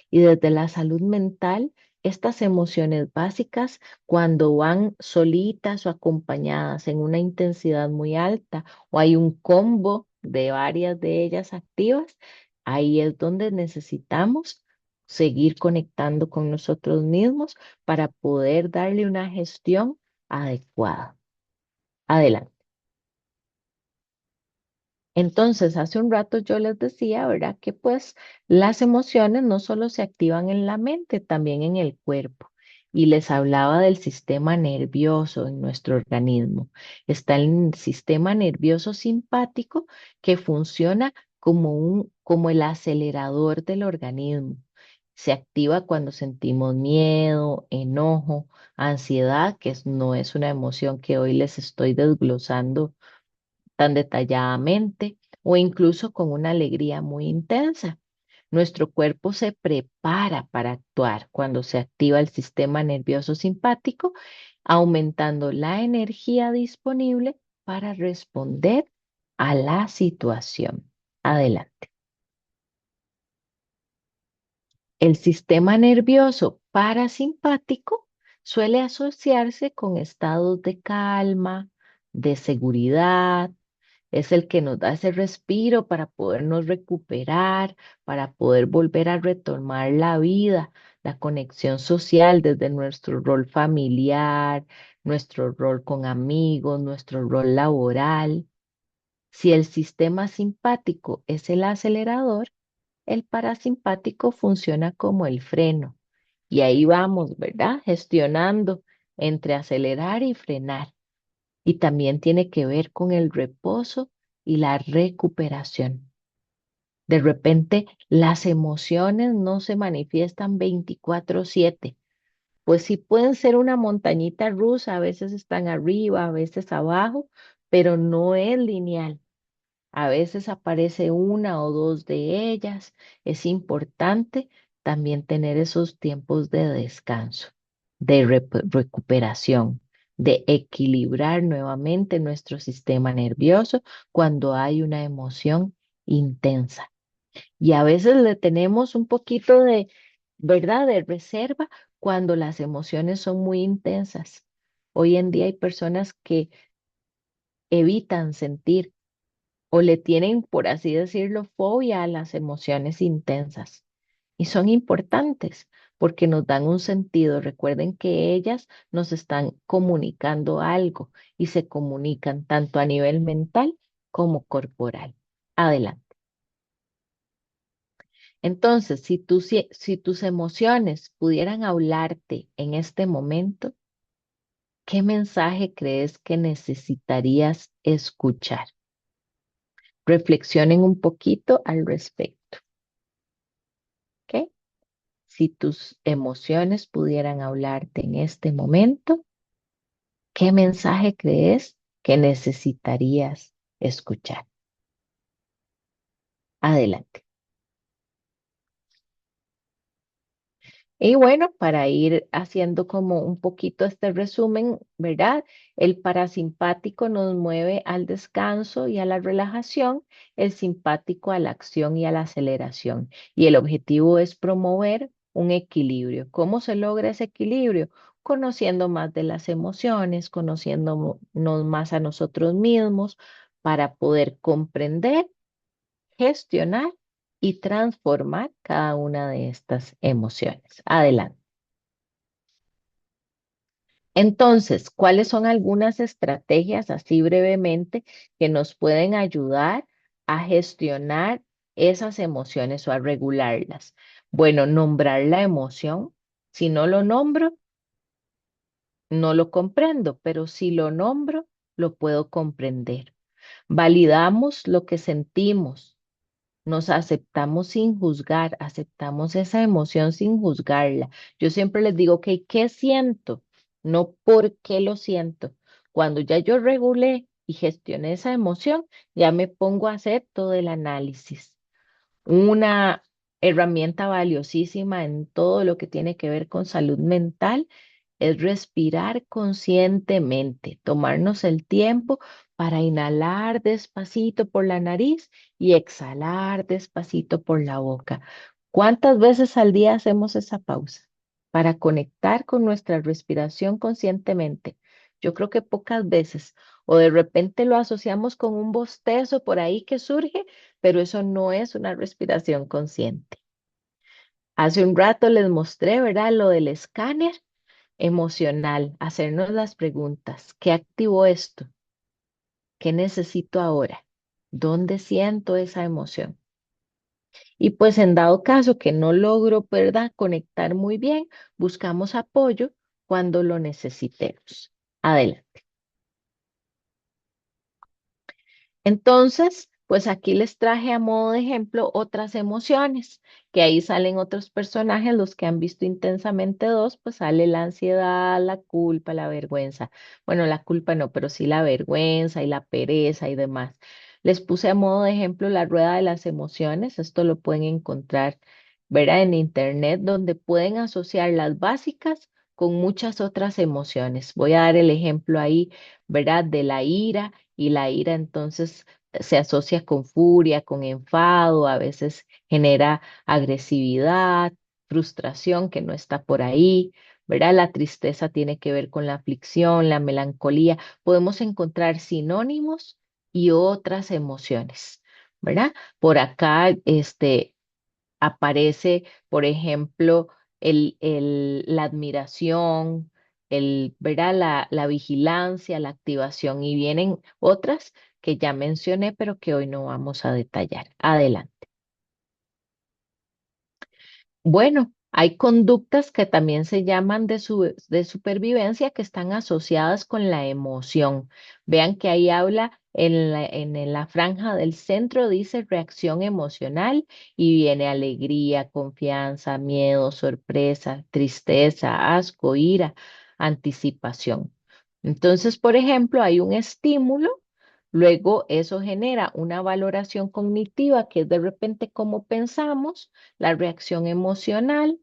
Y desde la salud mental, estas emociones básicas, cuando van solitas o acompañadas en una intensidad muy alta o hay un combo de varias de ellas activas, ahí es donde necesitamos seguir conectando con nosotros mismos para poder darle una gestión adecuada. Adelante. Entonces, hace un rato yo les decía, ¿verdad? Que pues las emociones no solo se activan en la mente, también en el cuerpo. Y les hablaba del sistema nervioso en nuestro organismo. Está el sistema nervioso simpático que funciona como el acelerador del organismo. Se activa cuando sentimos miedo, enojo, ansiedad, no es una emoción que hoy les estoy desglosando tan detalladamente o incluso con una alegría muy intensa. Nuestro cuerpo se prepara para actuar cuando se activa el sistema nervioso simpático, aumentando la energía disponible para responder a la situación. Adelante. El sistema nervioso parasimpático suele asociarse con estados de calma, de seguridad. Es el que nos da ese respiro para podernos recuperar, para poder volver a retomar la vida, la conexión social desde nuestro rol familiar, nuestro rol con amigos, nuestro rol laboral. Si el sistema simpático es el acelerador, el parasimpático funciona como el freno. Y ahí vamos, ¿verdad? Gestionando entre acelerar y frenar. Y también tiene que ver con el reposo y la recuperación. De repente, las emociones no se manifiestan 24/7. Pues sí pueden ser una montañita rusa, a veces están arriba, a veces abajo, pero no es lineal. A veces aparece una o dos de ellas. Es importante también tener esos tiempos de descanso, de recuperación, de equilibrar nuevamente nuestro sistema nervioso cuando hay una emoción intensa. Y a veces le tenemos un poquito de, ¿verdad?, de reserva cuando las emociones son muy intensas. Hoy en día hay personas que evitan sentir o le tienen, por así decirlo, fobia a las emociones intensas. Y son importantes porque nos dan un sentido. Recuerden que ellas nos están comunicando algo y se comunican tanto a nivel mental como corporal. Adelante. Entonces, si tus emociones pudieran hablarte en este momento, ¿qué mensaje crees que necesitarías escuchar? Reflexionen un poquito al respecto, ¿ok? Si tus emociones pudieran hablarte en este momento, ¿qué mensaje crees que necesitarías escuchar? Adelante. Y bueno, para ir haciendo como un poquito este resumen, ¿verdad? El parasimpático nos mueve al descanso y a la relajación, el simpático a la acción y a la aceleración. Y el objetivo es promover un equilibrio. ¿Cómo se logra ese equilibrio? Conociendo más de las emociones, conociéndonos más a nosotros mismos para poder comprender, gestionar y transformar cada una de estas emociones. Adelante. Entonces, ¿cuáles son algunas estrategias, así brevemente, que nos pueden ayudar a gestionar esas emociones o a regularlas? Bueno, nombrar la emoción. Si no lo nombro, no lo comprendo, pero si lo nombro, lo puedo comprender. Validamos lo que sentimos. Nos aceptamos sin juzgar, aceptamos esa emoción sin juzgarla. Yo siempre les digo, ok, ¿qué siento? No por qué lo siento. Cuando ya yo regulé y gestioné esa emoción, ya me pongo a hacer todo el análisis. Una herramienta valiosísima en todo lo que tiene que ver con salud mental es respirar conscientemente, tomarnos el tiempo para inhalar despacito por la nariz y exhalar despacito por la boca. ¿Cuántas veces al día hacemos esa pausa para conectar con nuestra respiración conscientemente? Yo creo que pocas veces, o de repente lo asociamos con un bostezo por ahí que surge, pero eso no es una respiración consciente. Hace un rato les mostré, ¿verdad? Lo del escáner emocional, hacernos las preguntas. ¿Qué activó esto? ¿Qué necesito ahora? ¿Dónde siento esa emoción? Y pues en dado caso que no logro, ¿verdad? Conectar muy bien, buscamos apoyo cuando lo necesitemos. Adelante. Entonces, pues aquí les traje a modo de ejemplo otras emociones, que ahí salen otros personajes, los que han visto intensamente dos, pues sale la ansiedad, la culpa, la vergüenza. Bueno, la culpa no, pero sí la vergüenza y la pereza y demás. Les puse a modo de ejemplo la rueda de las emociones, esto lo pueden encontrar, ¿verdad? En internet, donde pueden asociar las básicas con muchas otras emociones. Voy a dar el ejemplo ahí, ¿verdad? De la ira y la ira entonces se asocia con furia, con enfado, a veces genera agresividad, frustración que no está por ahí, ¿verdad? La tristeza tiene que ver con la aflicción, la melancolía. Podemos encontrar sinónimos y otras emociones, ¿verdad? Por acá, aparece, por ejemplo, la admiración, ¿verdad? La vigilancia, la activación y vienen otras que ya mencioné, pero que hoy no vamos a detallar. Adelante. Bueno, hay conductas que también se llaman de supervivencia que están asociadas con la emoción. Vean que ahí habla en la franja del centro, dice reacción emocional y viene alegría, confianza, miedo, sorpresa, tristeza, asco, ira, anticipación. Entonces, por ejemplo, hay un estímulo. Luego eso genera una valoración cognitiva que es de repente cómo pensamos, la reacción emocional,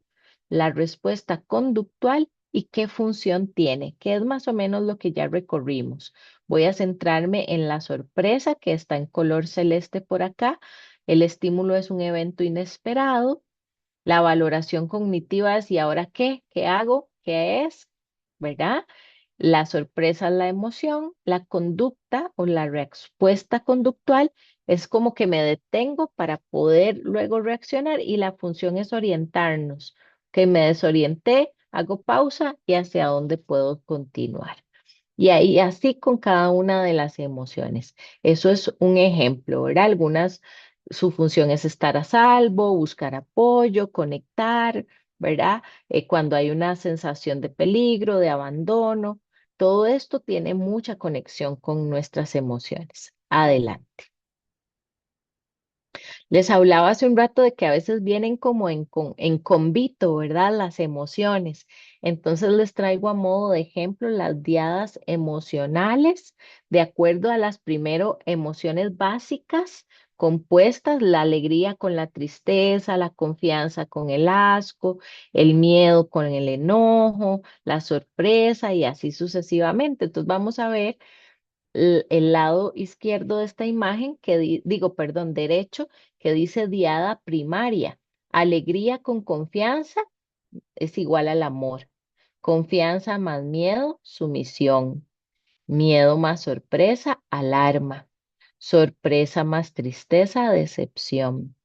la respuesta conductual y qué función tiene, que es más o menos lo que ya recorrimos. Voy a centrarme en la sorpresa que está en color celeste por acá. El estímulo es un evento inesperado. La valoración cognitiva es ¿y ahora qué? ¿Qué hago? ¿Qué es? ¿Verdad? La sorpresa es la emoción, la conducta o la respuesta conductual Es como que me detengo para poder luego reaccionar y la función es orientarnos. Que me desorienté, hago pausa y hacia dónde puedo continuar. Y ahí así con cada una de las emociones. Eso es un ejemplo, ¿verdad? Algunas, su función es estar a salvo, buscar apoyo, conectar, ¿verdad? Cuando hay una sensación de peligro, de abandono, todo esto tiene mucha conexión con nuestras emociones. Adelante. Les hablaba hace un rato de que a veces vienen como en convito, ¿verdad? Las emociones. Entonces les traigo a modo de ejemplo las diadas emocionales, de acuerdo a las primero emociones básicas compuestas, la alegría con la tristeza, la confianza con el asco, el miedo con el enojo, la sorpresa y así sucesivamente. Entonces vamos a ver el lado izquierdo de esta imagen, digo, perdón, derecho, que dice diada primaria. Alegría con confianza es igual al amor. Confianza más miedo, sumisión. Miedo más sorpresa, alarma. Sorpresa más tristeza, decepción.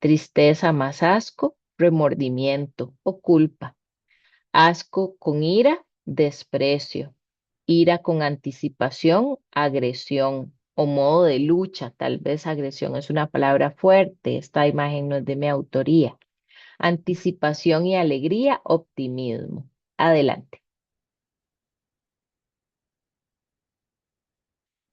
Tristeza más asco, remordimiento o culpa. Asco con ira, desprecio. Ira con anticipación, agresión o modo de lucha. Tal vez agresión es una palabra fuerte. Esta imagen no es de mi autoría. Anticipación y alegría, optimismo. Adelante.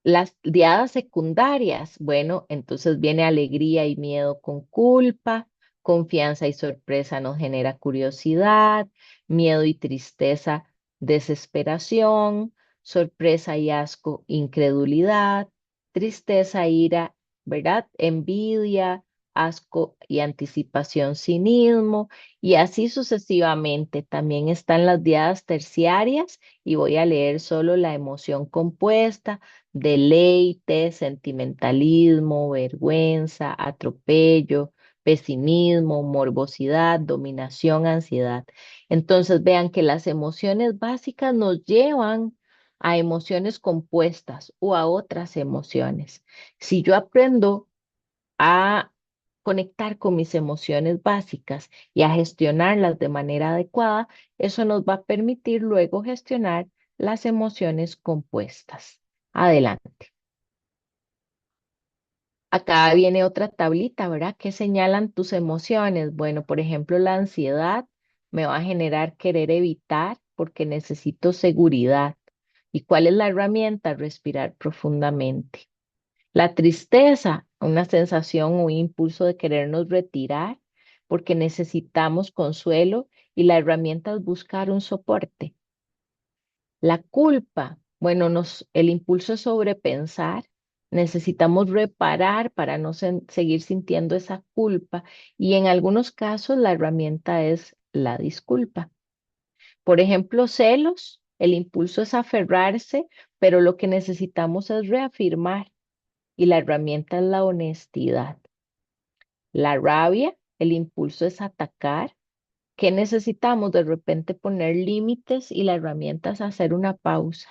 Las diadas secundarias, bueno, entonces viene alegría y miedo con culpa, confianza y sorpresa nos genera curiosidad, miedo y tristeza, desesperación, sorpresa y asco, incredulidad, tristeza, ira, ¿verdad? Envidia, asco y anticipación, cinismo, y así sucesivamente. También están las diadas terciarias y voy a leer solo la emoción compuesta: deleite, sentimentalismo, vergüenza, atropello, pesimismo, morbosidad, dominación, ansiedad. Entonces vean que las emociones básicas nos llevan a emociones compuestas o a otras emociones. Si yo aprendo a conectar con mis emociones básicas y a gestionarlas de manera adecuada, eso nos va a permitir luego gestionar las emociones compuestas. Adelante. Acá viene otra tablita, ¿verdad? ¿Qué señalan tus emociones? Bueno, por ejemplo, la ansiedad me va a generar querer evitar porque necesito seguridad. ¿Y cuál es la herramienta? Respirar profundamente. La tristeza, una sensación o un impulso de querernos retirar porque necesitamos consuelo y la herramienta es buscar un soporte. La culpa, bueno, el impulso es sobrepensar. Necesitamos reparar para no seguir sintiendo esa culpa y en algunos casos la herramienta es la disculpa. Por ejemplo, celos, el impulso es aferrarse, pero lo que necesitamos es reafirmar y la herramienta es la honestidad. La rabia, el impulso es atacar. ¿Qué necesitamos? De repente poner límites y la herramienta es hacer una pausa.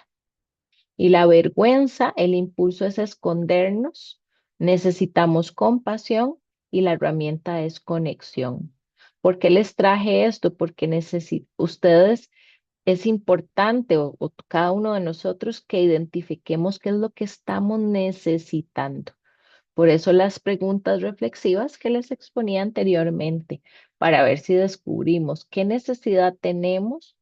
Y la vergüenza, el impulso es escondernos. Necesitamos compasión y la herramienta es conexión. ¿Por qué les traje esto? Porque ustedes, es importante o cada uno de nosotros que identifiquemos qué es lo que estamos necesitando. Por eso las preguntas reflexivas que les exponía anteriormente, para ver si descubrimos qué necesidad tenemos,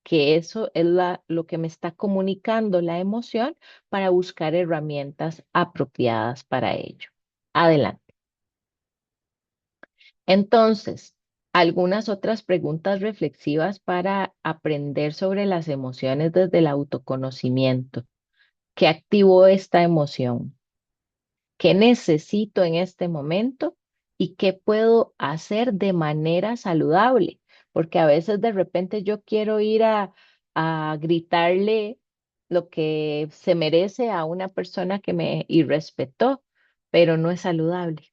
que eso es lo que me está comunicando la emoción para buscar herramientas apropiadas para ello. Adelante. Entonces, algunas otras preguntas reflexivas para aprender sobre las emociones desde el autoconocimiento. ¿Qué activó esta emoción? ¿Qué necesito en este momento y qué puedo hacer de manera saludable? Porque a veces de repente yo quiero ir a gritarle lo que se merece a una persona que me irrespetó, pero no es saludable.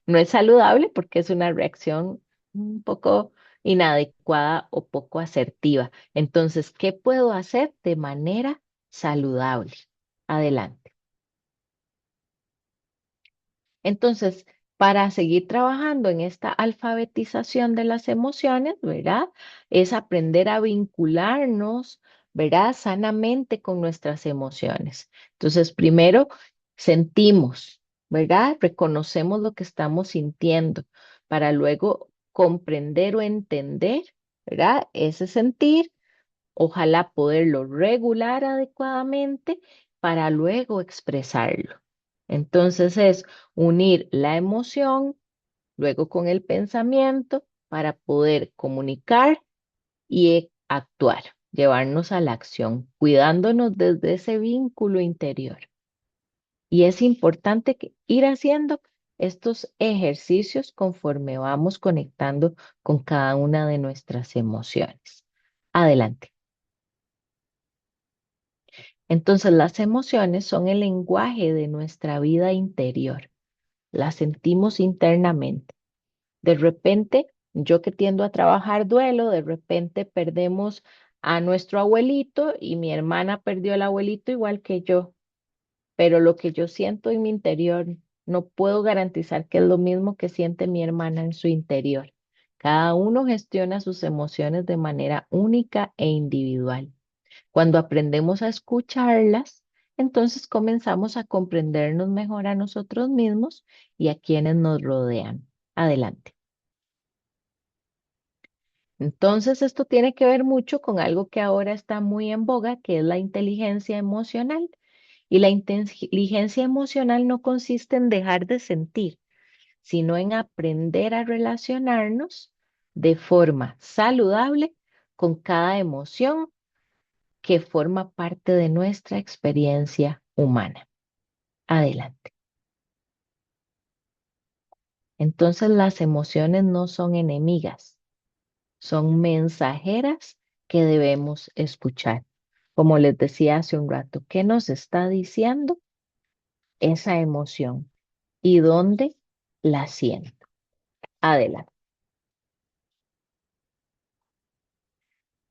No es saludable porque es una reacción un poco inadecuada o poco asertiva. Entonces, ¿qué puedo hacer de manera saludable? Adelante. Entonces, para seguir trabajando en esta alfabetización de las emociones, ¿verdad? Es aprender a vincularnos, ¿verdad? Sanamente con nuestras emociones. Entonces, primero sentimos, ¿verdad? Reconocemos lo que estamos sintiendo para luego comprender o entender, ¿verdad? Ese sentir, ojalá poderlo regular adecuadamente para luego expresarlo. Entonces es unir la emoción, luego con el pensamiento, para poder comunicar y actuar, llevarnos a la acción, cuidándonos desde ese vínculo interior. Y es importante ir haciendo estos ejercicios conforme vamos conectando con cada una de nuestras emociones. Adelante. Entonces, las emociones son el lenguaje de nuestra vida interior. Las sentimos internamente. De repente, yo que tiendo a trabajar duelo, de repente perdemos a nuestro abuelito y mi hermana perdió al abuelito igual que yo, pero lo que yo siento en mi interior no puedo garantizar que es lo mismo que siente mi hermana en su interior. Cada uno gestiona sus emociones de manera única e individual. Cuando aprendemos a escucharlas, entonces comenzamos a comprendernos mejor a nosotros mismos y a quienes nos rodean. Adelante. Entonces, esto tiene que ver mucho con algo que ahora está muy en boga, que es la inteligencia emocional. Y la inteligencia emocional no consiste en dejar de sentir, sino en aprender a relacionarnos de forma saludable con cada emoción que forma parte de nuestra experiencia humana. Adelante. Entonces las emociones no son enemigas, son mensajeras que debemos escuchar. Como les decía hace un rato, ¿qué nos está diciendo esa emoción y dónde la siento? Adelante.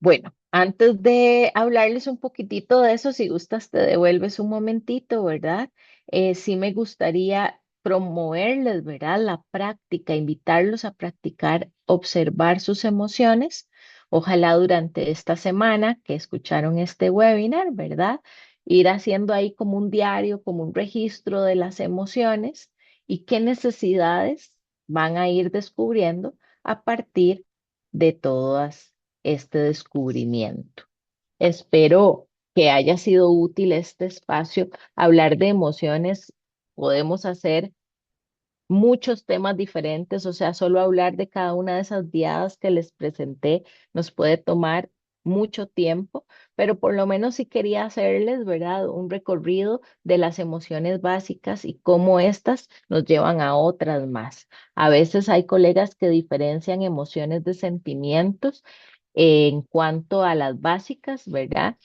Bueno, antes de hablarles un poquitito de eso, si gustas, te devuelves un momentito, ¿verdad? Sí me gustaría promoverles, ¿verdad? La práctica, invitarlos a practicar, observar sus emociones. Ojalá durante esta semana que escucharon este webinar, ¿verdad? Ir haciendo ahí como un diario, como un registro de las emociones y qué necesidades van a ir descubriendo a partir de todas este descubrimiento. Espero que haya sido útil este espacio. Hablar de emociones, podemos hacer muchos temas diferentes, o sea, solo hablar de cada una de esas diadas que les presenté nos puede tomar mucho tiempo, pero por lo menos sí quería hacerles, ¿verdad? Un recorrido de las emociones básicas y cómo éstas nos llevan a otras más. A veces hay colegas que diferencian emociones de sentimientos en cuanto a las básicas, ¿verdad?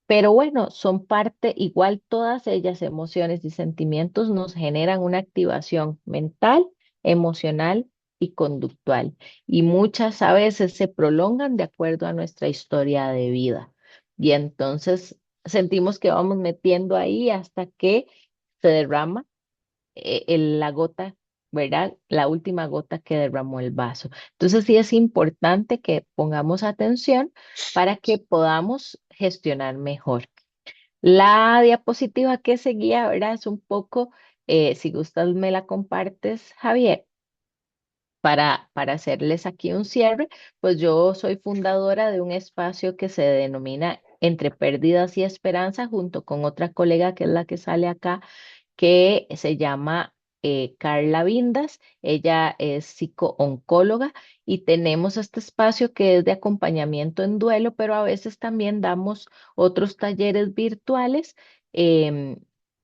Pero bueno, son parte, igual todas ellas, emociones y sentimientos, nos generan una activación mental, emocional y conductual. Y muchas a veces se prolongan de acuerdo a nuestra historia de vida. Y entonces sentimos que vamos metiendo ahí hasta que se derrama la gota, ¿verdad? La última gota que derramó el vaso. Entonces sí es importante que pongamos atención para que podamos gestionar mejor. La diapositiva que seguía, ¿verdad? Es un poco, si gustas, me la compartes, Javier, para hacerles aquí un cierre, pues yo soy fundadora de un espacio que se denomina Entre Pérdidas y Esperanza, junto con otra colega que es la que sale acá, que se llama Carla Vindas. Ella es psico-oncóloga y tenemos este espacio que es de acompañamiento en duelo, pero a veces también damos otros talleres virtuales em,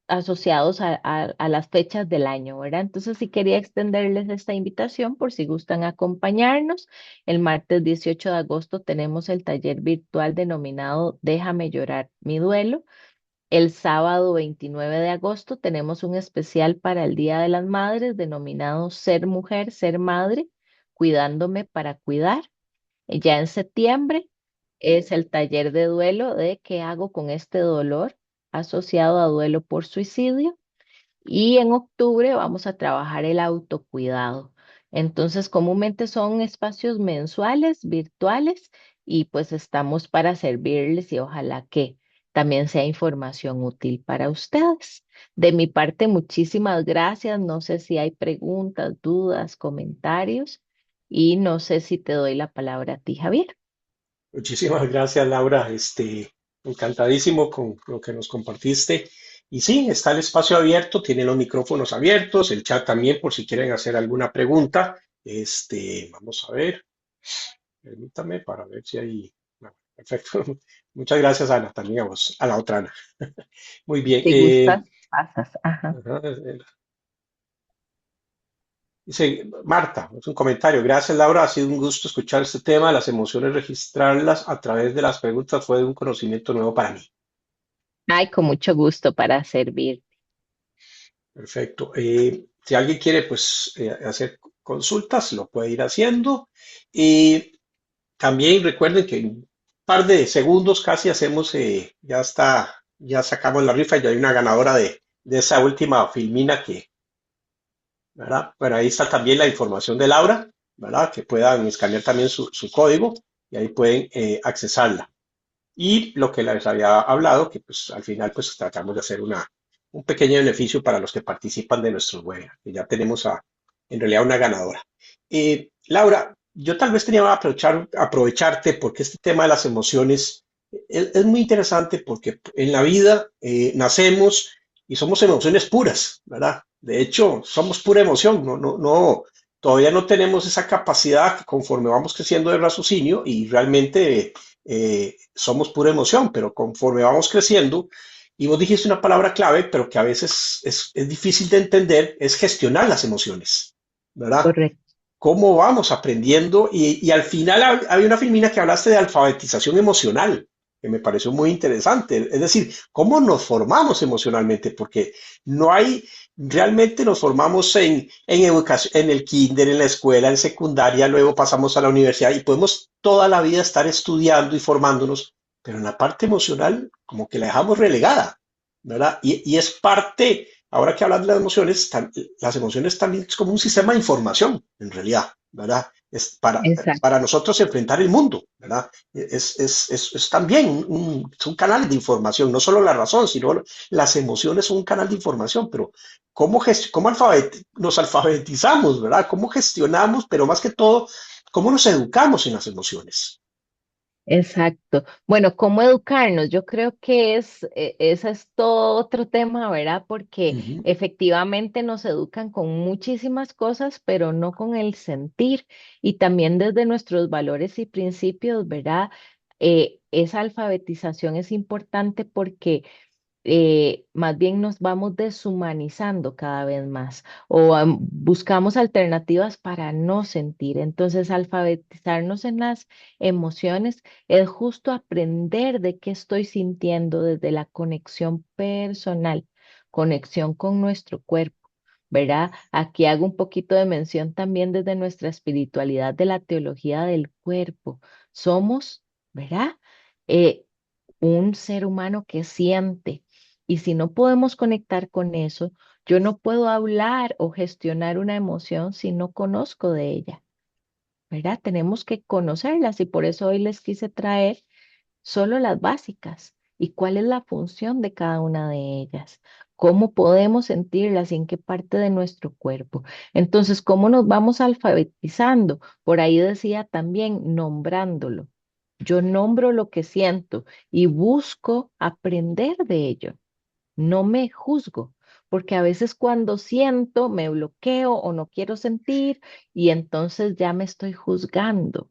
asociados a las fechas del año, ¿verdad? Entonces sí quería extenderles esta invitación por si gustan acompañarnos. El martes 18 de agosto tenemos el taller virtual denominado Déjame llorar mi duelo. El sábado 29 de agosto tenemos un especial para el Día de las Madres denominado Ser Mujer, Ser Madre, cuidándome para cuidar. Ya en septiembre es el taller de duelo de qué hago con este dolor asociado a duelo por suicidio. Y en octubre vamos a trabajar el autocuidado. Entonces, comúnmente son espacios mensuales, virtuales, y pues estamos para servirles y ojalá que también sea información útil para ustedes. De mi parte, muchísimas gracias. No sé si hay preguntas, dudas, comentarios, y no sé si te doy la palabra a ti, Javier. Muchísimas gracias, Laura. Encantadísimo con lo que nos compartiste. Y sí, está el espacio abierto, tiene los micrófonos abiertos, el chat también por si quieren hacer alguna pregunta. Vamos a ver, permítame para ver si hay. Bueno, perfecto. Muchas gracias, Ana, también a vos, a la otra Ana. Muy bien. Si gustas, pasas. Ajá. Ajá, dice Marta, es un comentario. Gracias, Laura. Ha sido un gusto escuchar este tema. Las emociones, registrarlas a través de las preguntas fue de un conocimiento nuevo para mí. Ay, con mucho gusto para servir. Perfecto. Si alguien quiere, pues, hacer consultas, lo puede ir haciendo. Y también recuerden que en un par de segundos casi hacemos, ya está, ya sacamos la rifa, ya hay una ganadora de esa última filmina que, ¿verdad? Pero ahí está también la información de Laura, ¿verdad? Que puedan escanear también su código y ahí pueden accesarla. Y lo que les había hablado, que pues al final pues tratamos de hacer un pequeño beneficio para los que participan de nuestros webinars, que ya tenemos en realidad una ganadora. Laura, yo tal vez tenía que aprovecharte porque este tema de las emociones es muy interesante porque en la vida nacemos y somos emociones puras, ¿verdad? De hecho, somos pura emoción, todavía no tenemos esa capacidad que conforme vamos creciendo de raciocinio y realmente somos pura emoción, pero conforme vamos creciendo, y vos dijiste una palabra clave, pero que a veces es difícil de entender, es gestionar las emociones, ¿verdad? Correcto. Cómo vamos aprendiendo y al final había una filmina que hablaste de alfabetización emocional, que me pareció muy interesante, es decir, cómo nos formamos emocionalmente, porque no hay, realmente nos formamos en educación, en el kinder, en la escuela, en secundaria, luego pasamos a la universidad y podemos toda la vida estar estudiando y formándonos, pero en la parte emocional como que la dejamos relegada, ¿verdad? Y es parte. Ahora que hablas de las emociones, las emociones también es como un sistema de información, en realidad, ¿verdad? Es Exacto. para nosotros enfrentar el mundo, ¿verdad? Es también son canales de información, no solo la razón, sino las emociones son un canal de información, pero cómo nos alfabetizamos, ¿verdad? ¿Cómo gestionamos, pero más que todo, cómo nos educamos en las emociones? Exacto. Bueno, ¿cómo educarnos? Yo creo que ese es todo otro tema, ¿verdad? Porque Ujú. efectivamente nos educan con muchísimas cosas, pero no con el sentir y también desde nuestros valores y principios, ¿verdad? Esa alfabetización es importante porque más bien nos vamos deshumanizando cada vez más o buscamos alternativas para no sentir. Entonces, alfabetizarnos en las emociones es justo aprender de qué estoy sintiendo desde la conexión personal, conexión con nuestro cuerpo. ¿Verdad? Aquí hago un poquito de mención también desde nuestra espiritualidad de la teología del cuerpo. Somos, ¿verdad? Eh, un ser humano que siente. Y si no podemos conectar con eso, yo no puedo hablar o gestionar una emoción si no conozco de ella, ¿verdad? Tenemos que conocerlas y por eso hoy les quise traer solo las básicas y cuál es la función de cada una de ellas, cómo podemos sentirlas y en qué parte de nuestro cuerpo. Entonces, ¿cómo nos vamos alfabetizando? Por ahí decía también nombrándolo. Yo nombro lo que siento y busco aprender de ello. No me juzgo, porque a veces cuando siento me bloqueo o no quiero sentir y entonces ya me estoy juzgando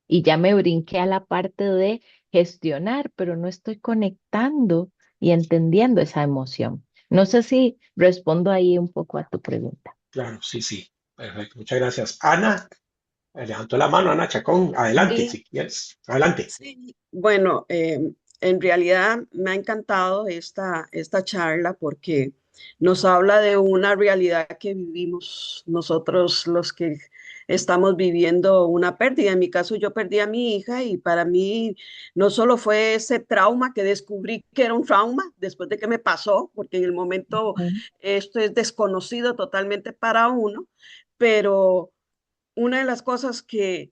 y ya me brinqué a la parte de gestionar, pero no estoy conectando y entendiendo esa emoción. No sé si respondo ahí un poco a tu pregunta. Claro, sí, sí. Perfecto. Muchas gracias. Ana, levantó la mano, Ana Chacón. Adelante, Sí, si quieres. Adelante. sí. Bueno, en realidad me ha encantado esta charla porque nos habla de una realidad que vivimos nosotros los que estamos viviendo una pérdida. En mi caso, yo perdí a mi hija y para mí no solo fue ese trauma que descubrí que era un trauma después de que me pasó, porque en el momento Ujú. esto es desconocido totalmente para uno, pero una de las cosas que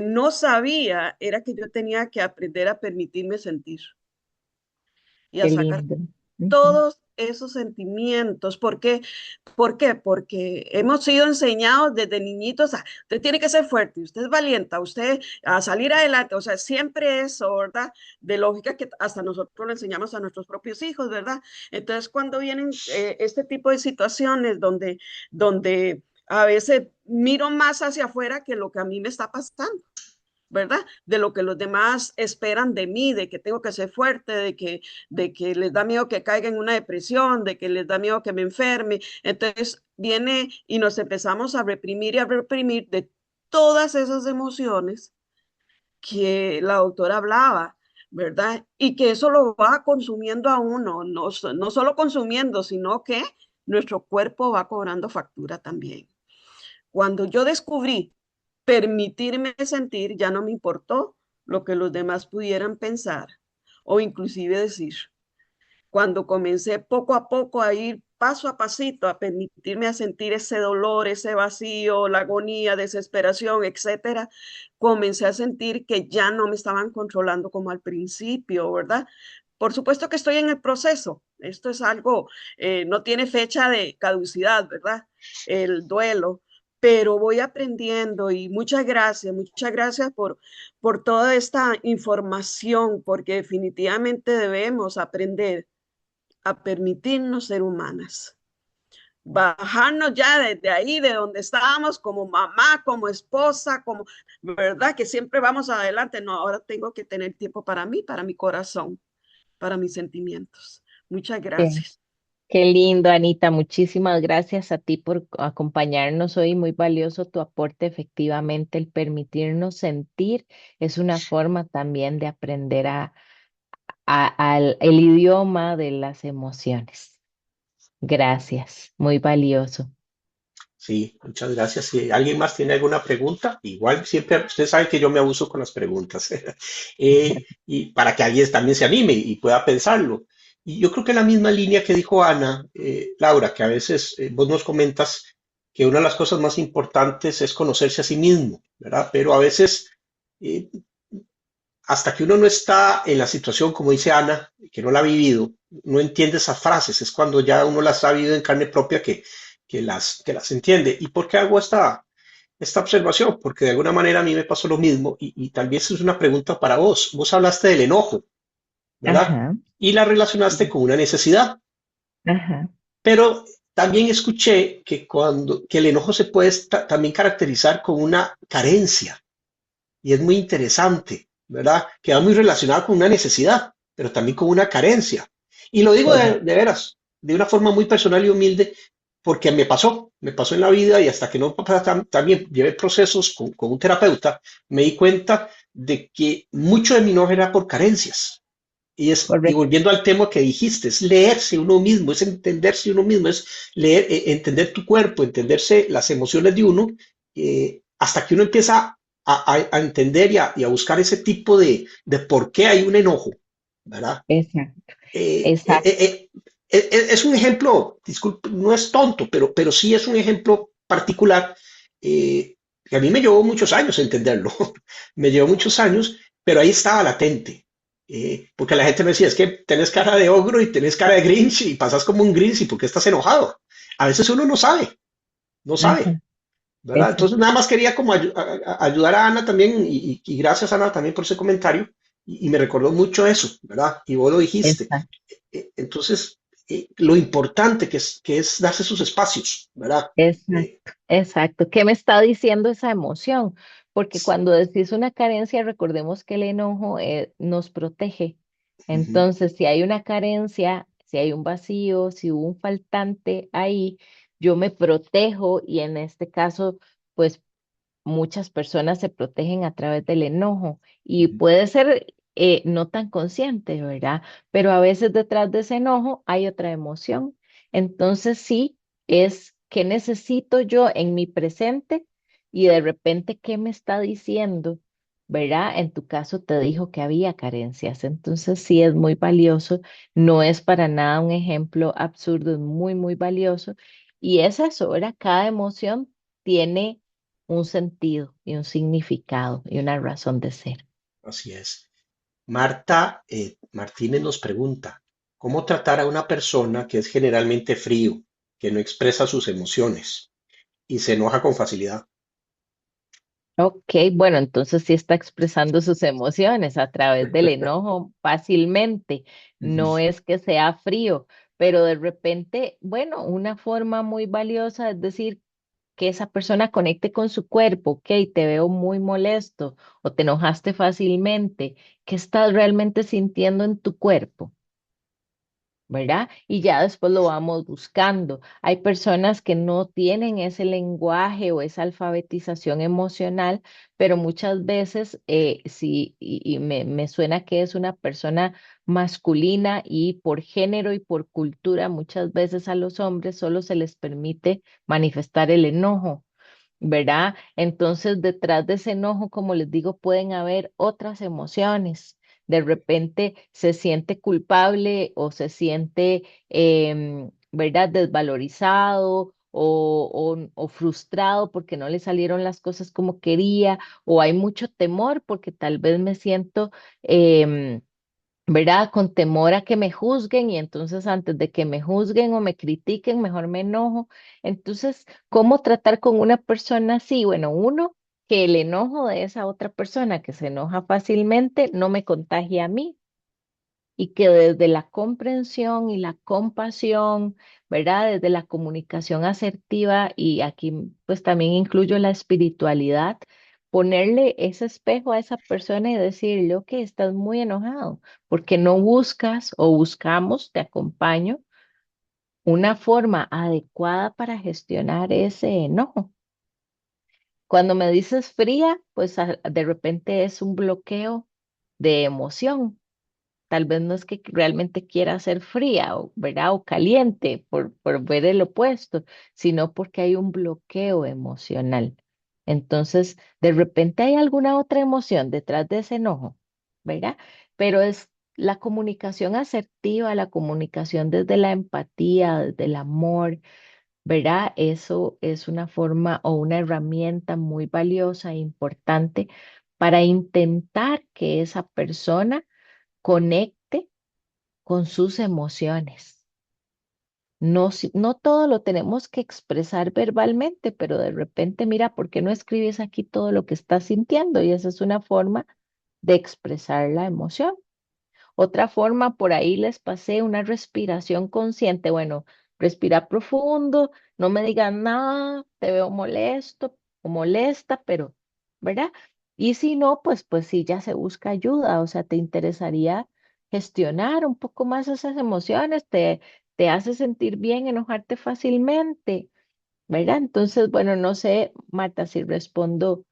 no sabía era que yo tenía que aprender a permitirme sentir y a Qué sacar lindo. Ujú. todos esos sentimientos. ¿Por qué? ¿Por qué? Porque hemos sido enseñados desde niñitos a, usted tiene que ser fuerte, usted es valiente, usted a salir adelante, o sea, siempre eso, ¿verdad? De lógica que hasta nosotros lo enseñamos a nuestros propios hijos, ¿verdad? Entonces, cuando vienen este tipo de situaciones donde a veces miro más hacia afuera que lo que a mí me está pasando, ¿verdad? De lo que los demás esperan de mí, de que tengo que ser fuerte, de que les da miedo que caiga en una depresión, de que les da miedo que me enferme. Entonces viene y nos empezamos a reprimir y a reprimir de todas esas emociones que la doctora hablaba, ¿verdad? Y que eso lo va consumiendo a uno, no solo consumiendo, sino que nuestro cuerpo va cobrando factura también. Cuando yo descubrí permitirme sentir, ya no me importó lo que los demás pudieran pensar o inclusive decir. Cuando comencé poco a poco a ir paso a pasito a permitirme a sentir ese dolor, ese vacío, la agonía, desesperación, etcétera, comencé a sentir que ya no me estaban controlando como al principio, ¿verdad? Por supuesto que estoy en el proceso. Esto es algo, no tiene fecha de caducidad, ¿verdad? El duelo, pero voy aprendiendo y muchas gracias por toda esta información, porque definitivamente debemos aprender a permitirnos ser humanas, bajarnos ya desde ahí, de donde estábamos, como mamá, como esposa, como, ¿verdad? Que siempre vamos adelante. No, ahora tengo que tener tiempo para mí, para mi corazón, para mis sentimientos. Muchas Qué, gracias. qué lindo, Anita. Muchísimas gracias a ti por acompañarnos hoy. Muy valioso tu aporte. Efectivamente, el permitirnos sentir es una forma también de aprender el idioma de las emociones. Gracias, muy valioso. Sí, muchas gracias. Si alguien más tiene alguna pregunta, igual siempre, usted sabe que yo me abuso con las preguntas, y para que alguien también se anime y pueda pensarlo. Y yo creo que la misma línea que dijo Ana, Laura, que a veces vos nos comentas que una de las cosas más importantes es conocerse a sí mismo, ¿verdad? Pero a veces, eh, hasta que uno no está en la situación, como dice Ana, que no la ha vivido, no entiende esas frases. Es cuando ya uno las ha vivido en carne propia que las entiende. ¿Y por qué hago esta observación? Porque de alguna manera a mí me pasó lo mismo y tal vez es una pregunta para vos. Vos hablaste del enojo, ¿verdad? Ajá, Y la relacionaste con una necesidad, ajá. pero también escuché que el enojo se puede también caracterizar con una carencia y es muy interesante, ¿verdad? Que va muy relacionado con una necesidad, pero también con una carencia. Y lo digo Correcto. de veras, de una forma muy personal y humilde, porque me pasó en la vida y hasta que no también llevé procesos con un terapeuta, me di cuenta de que mucho de mi enojo era por carencias. Y Correcto. volviendo al tema que dijiste, es leerse uno mismo, es entenderse uno mismo, es leer, entender tu cuerpo, entenderse las emociones de uno, hasta que uno empieza a entender y a buscar ese tipo de por qué hay un enojo, ¿verdad? Exacto. Eh, eh, Exacto. eh, es un ejemplo, disculpe, no es tonto, pero sí es un ejemplo particular, que a mí me llevó muchos años entenderlo, me llevó muchos años, pero ahí estaba latente. Porque la gente me decía, es que tenés cara de ogro y tenés cara de Grinch y pasas como un Grinch y ¿por qué estás enojado? A veces uno no sabe, no sabe, Ajá. ¿verdad? Entonces Exacto. nada más quería como ayudar a Ana también y gracias Ana también por ese comentario y me recordó mucho eso, ¿verdad? Y vos lo dijiste. Exacto. Entonces, lo importante que es darse sus espacios, ¿verdad? Exacto. Eh, Exacto. ¿Qué me está diciendo esa emoción? Porque cuando decís una carencia, recordemos que el enojo nos protege. ujú, Entonces, si hay una carencia, si hay un vacío, si hubo un faltante ahí, yo me protejo y en este caso, pues muchas personas se protegen a través del enojo y ujú, puede ser no tan consciente, ¿verdad? Pero a veces detrás de ese enojo hay otra emoción. Entonces sí, es que necesito yo en mi presente y de repente, ¿qué me está diciendo? ¿Verdad? En tu caso te dijo que había carencias, entonces sí es muy valioso, no es para nada un ejemplo absurdo, es muy, muy valioso. Y es eso, ¿verdad? Cada emoción tiene un sentido y un significado y una razón de ser. Así es. Marta Martínez nos pregunta, ¿cómo tratar a una persona que es generalmente frío, que no expresa sus emociones y se enoja con facilidad? Ok, bueno, entonces sí está expresando sus emociones a través del enojo fácilmente. No Ujú. es que sea frío, pero de repente, bueno, una forma muy valiosa es decir que esa persona conecte con su cuerpo. Ok, te veo muy molesto o te enojaste fácilmente. ¿Qué estás realmente sintiendo en tu cuerpo? ¿Verdad? Y ya después lo vamos buscando. Hay personas que no tienen ese lenguaje o esa alfabetización emocional, pero muchas veces sí, y me suena que es una persona masculina y por género y por cultura, muchas veces a los hombres solo se les permite manifestar el enojo. ¿Verdad? Entonces, detrás de ese enojo, como les digo, pueden haber otras emociones. De repente se siente culpable o se siente, ¿verdad? Desvalorizado o frustrado porque no le salieron las cosas como quería, o hay mucho temor porque tal vez me siento... em, ¿verdad? Con temor a que me juzguen y entonces antes de que me juzguen o me critiquen, mejor me enojo. Entonces, ¿cómo tratar con una persona así? Bueno, uno, que el enojo de esa otra persona que se enoja fácilmente no me contagie a mí y que desde la comprensión y la compasión, ¿verdad? Desde la comunicación asertiva y aquí pues también incluyo la espiritualidad, ponerle ese espejo a esa persona y decirle, ok, estás muy enojado, porque no buscas o buscamos, te acompaño, una forma adecuada para gestionar ese enojo. Cuando me dices fría, pues de repente es un bloqueo de emoción. Tal vez no es que realmente quiera ser fría o, ¿verdad? O caliente por ver el opuesto, sino porque hay un bloqueo emocional. Entonces, de repente hay alguna otra emoción detrás de ese enojo, ¿verdad? Pero es la comunicación asertiva, la comunicación desde la empatía, desde el amor, ¿verdad? Eso es una forma o una herramienta muy valiosa e importante para intentar que esa persona conecte con sus emociones. No, no todo lo tenemos que expresar verbalmente, pero de repente, mira, ¿por qué no escribes aquí todo lo que estás sintiendo? Y esa es una forma de expresar la emoción. Otra forma, por ahí les pasé una respiración consciente. Bueno, respira profundo, no me digas nada, te veo molesto o molesta, pero, ¿verdad? Y si no, pues sí, ya se busca ayuda. O sea, te interesaría gestionar un poco más esas emociones, te hace sentir bien enojarte fácilmente. ¿Verdad? Entonces, bueno, no sé, Marta, si respondo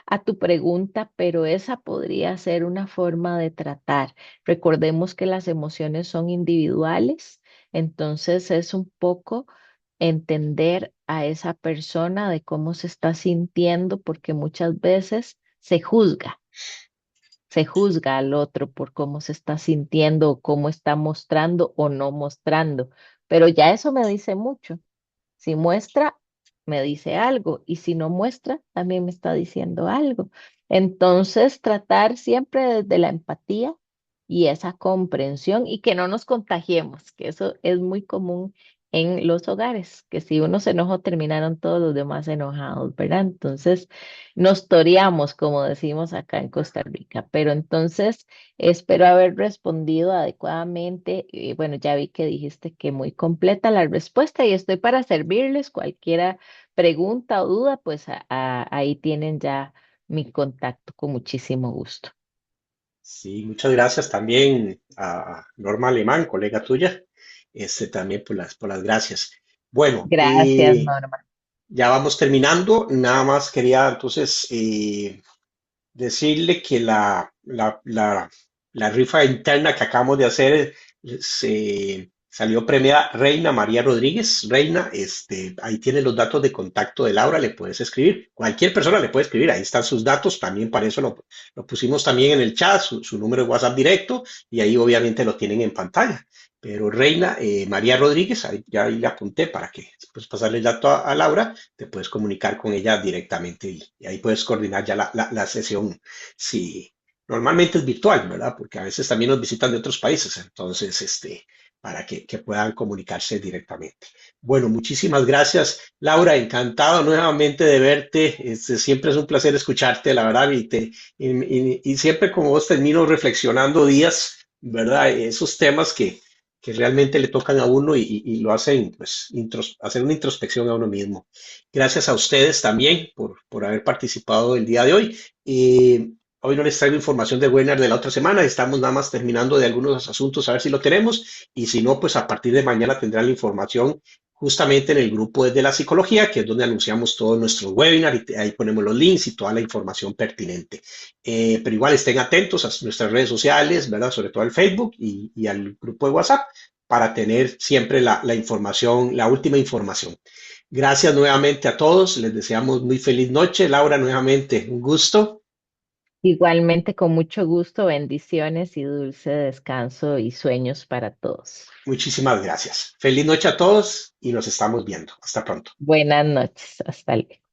a tu pregunta, pero esa podría ser una forma de tratar. Recordemos que las emociones son individuales, entonces es un poco entender a esa persona de cómo se está sintiendo, porque muchas veces se juzga al otro por cómo se está sintiendo, o cómo está mostrando o no mostrando, pero ya eso me dice mucho. Si muestra, me dice algo y si no muestra, también me está diciendo algo. Entonces, tratar siempre desde la empatía y esa comprensión y que no nos contagiemos, que eso es muy común en los hogares, que si uno se enojó, terminaron todos los demás enojados, ¿verdad? Entonces, nos toreamos, como decimos acá en Costa Rica. Pero entonces, espero haber respondido adecuadamente. Bueno, ya vi que dijiste que muy completa la respuesta y estoy para servirles cualquier pregunta o duda, pues ahí tienen ya mi contacto con muchísimo gusto. Sí, muchas gracias también a Norma Alemán, colega tuya, también por las gracias. Bueno, Gracias, Norma. ya vamos terminando. Nada más quería entonces decirle que la rifa interna que acabamos de hacer Salió premiada Reina María Rodríguez. Reina, ahí tienes los datos de contacto de Laura, le puedes escribir. Cualquier persona le puede escribir, ahí están sus datos. También para eso lo pusimos también en el chat, su número de WhatsApp directo, y ahí obviamente lo tienen en pantalla. Pero Reina María Rodríguez, ya ahí le apunté para que pues, pasarle el dato a Laura, te puedes comunicar con ella directamente y ahí puedes coordinar ya la sesión. Si, normalmente es virtual, ¿verdad? Porque a veces también nos visitan de otros países, entonces, para que puedan comunicarse directamente. Bueno, muchísimas gracias, Laura. Encantado nuevamente de verte. Siempre es un placer escucharte, la verdad, y siempre como vos termino reflexionando días, ¿verdad? Esos temas que realmente le tocan a uno y lo hacen, pues, hacer una introspección a uno mismo. Gracias a ustedes también por haber participado el día de hoy. Hoy no les traigo información del webinar de la otra semana, estamos nada más terminando de algunos asuntos a ver si lo tenemos y si no, pues a partir de mañana tendrán la información justamente en el grupo de la psicología, que es donde anunciamos todos nuestros webinars y ahí ponemos los links y toda la información pertinente. Pero igual estén atentos a nuestras redes sociales, ¿verdad? Sobre todo al Facebook y al grupo de WhatsApp para tener siempre la información, la última información. Gracias nuevamente a todos, les deseamos muy feliz noche. Laura, nuevamente, un gusto. Igualmente, con mucho gusto, bendiciones y dulce descanso y sueños para todos. Muchísimas gracias. Feliz noche a todos y nos estamos viendo. Hasta pronto. Buenas noches, hasta luego.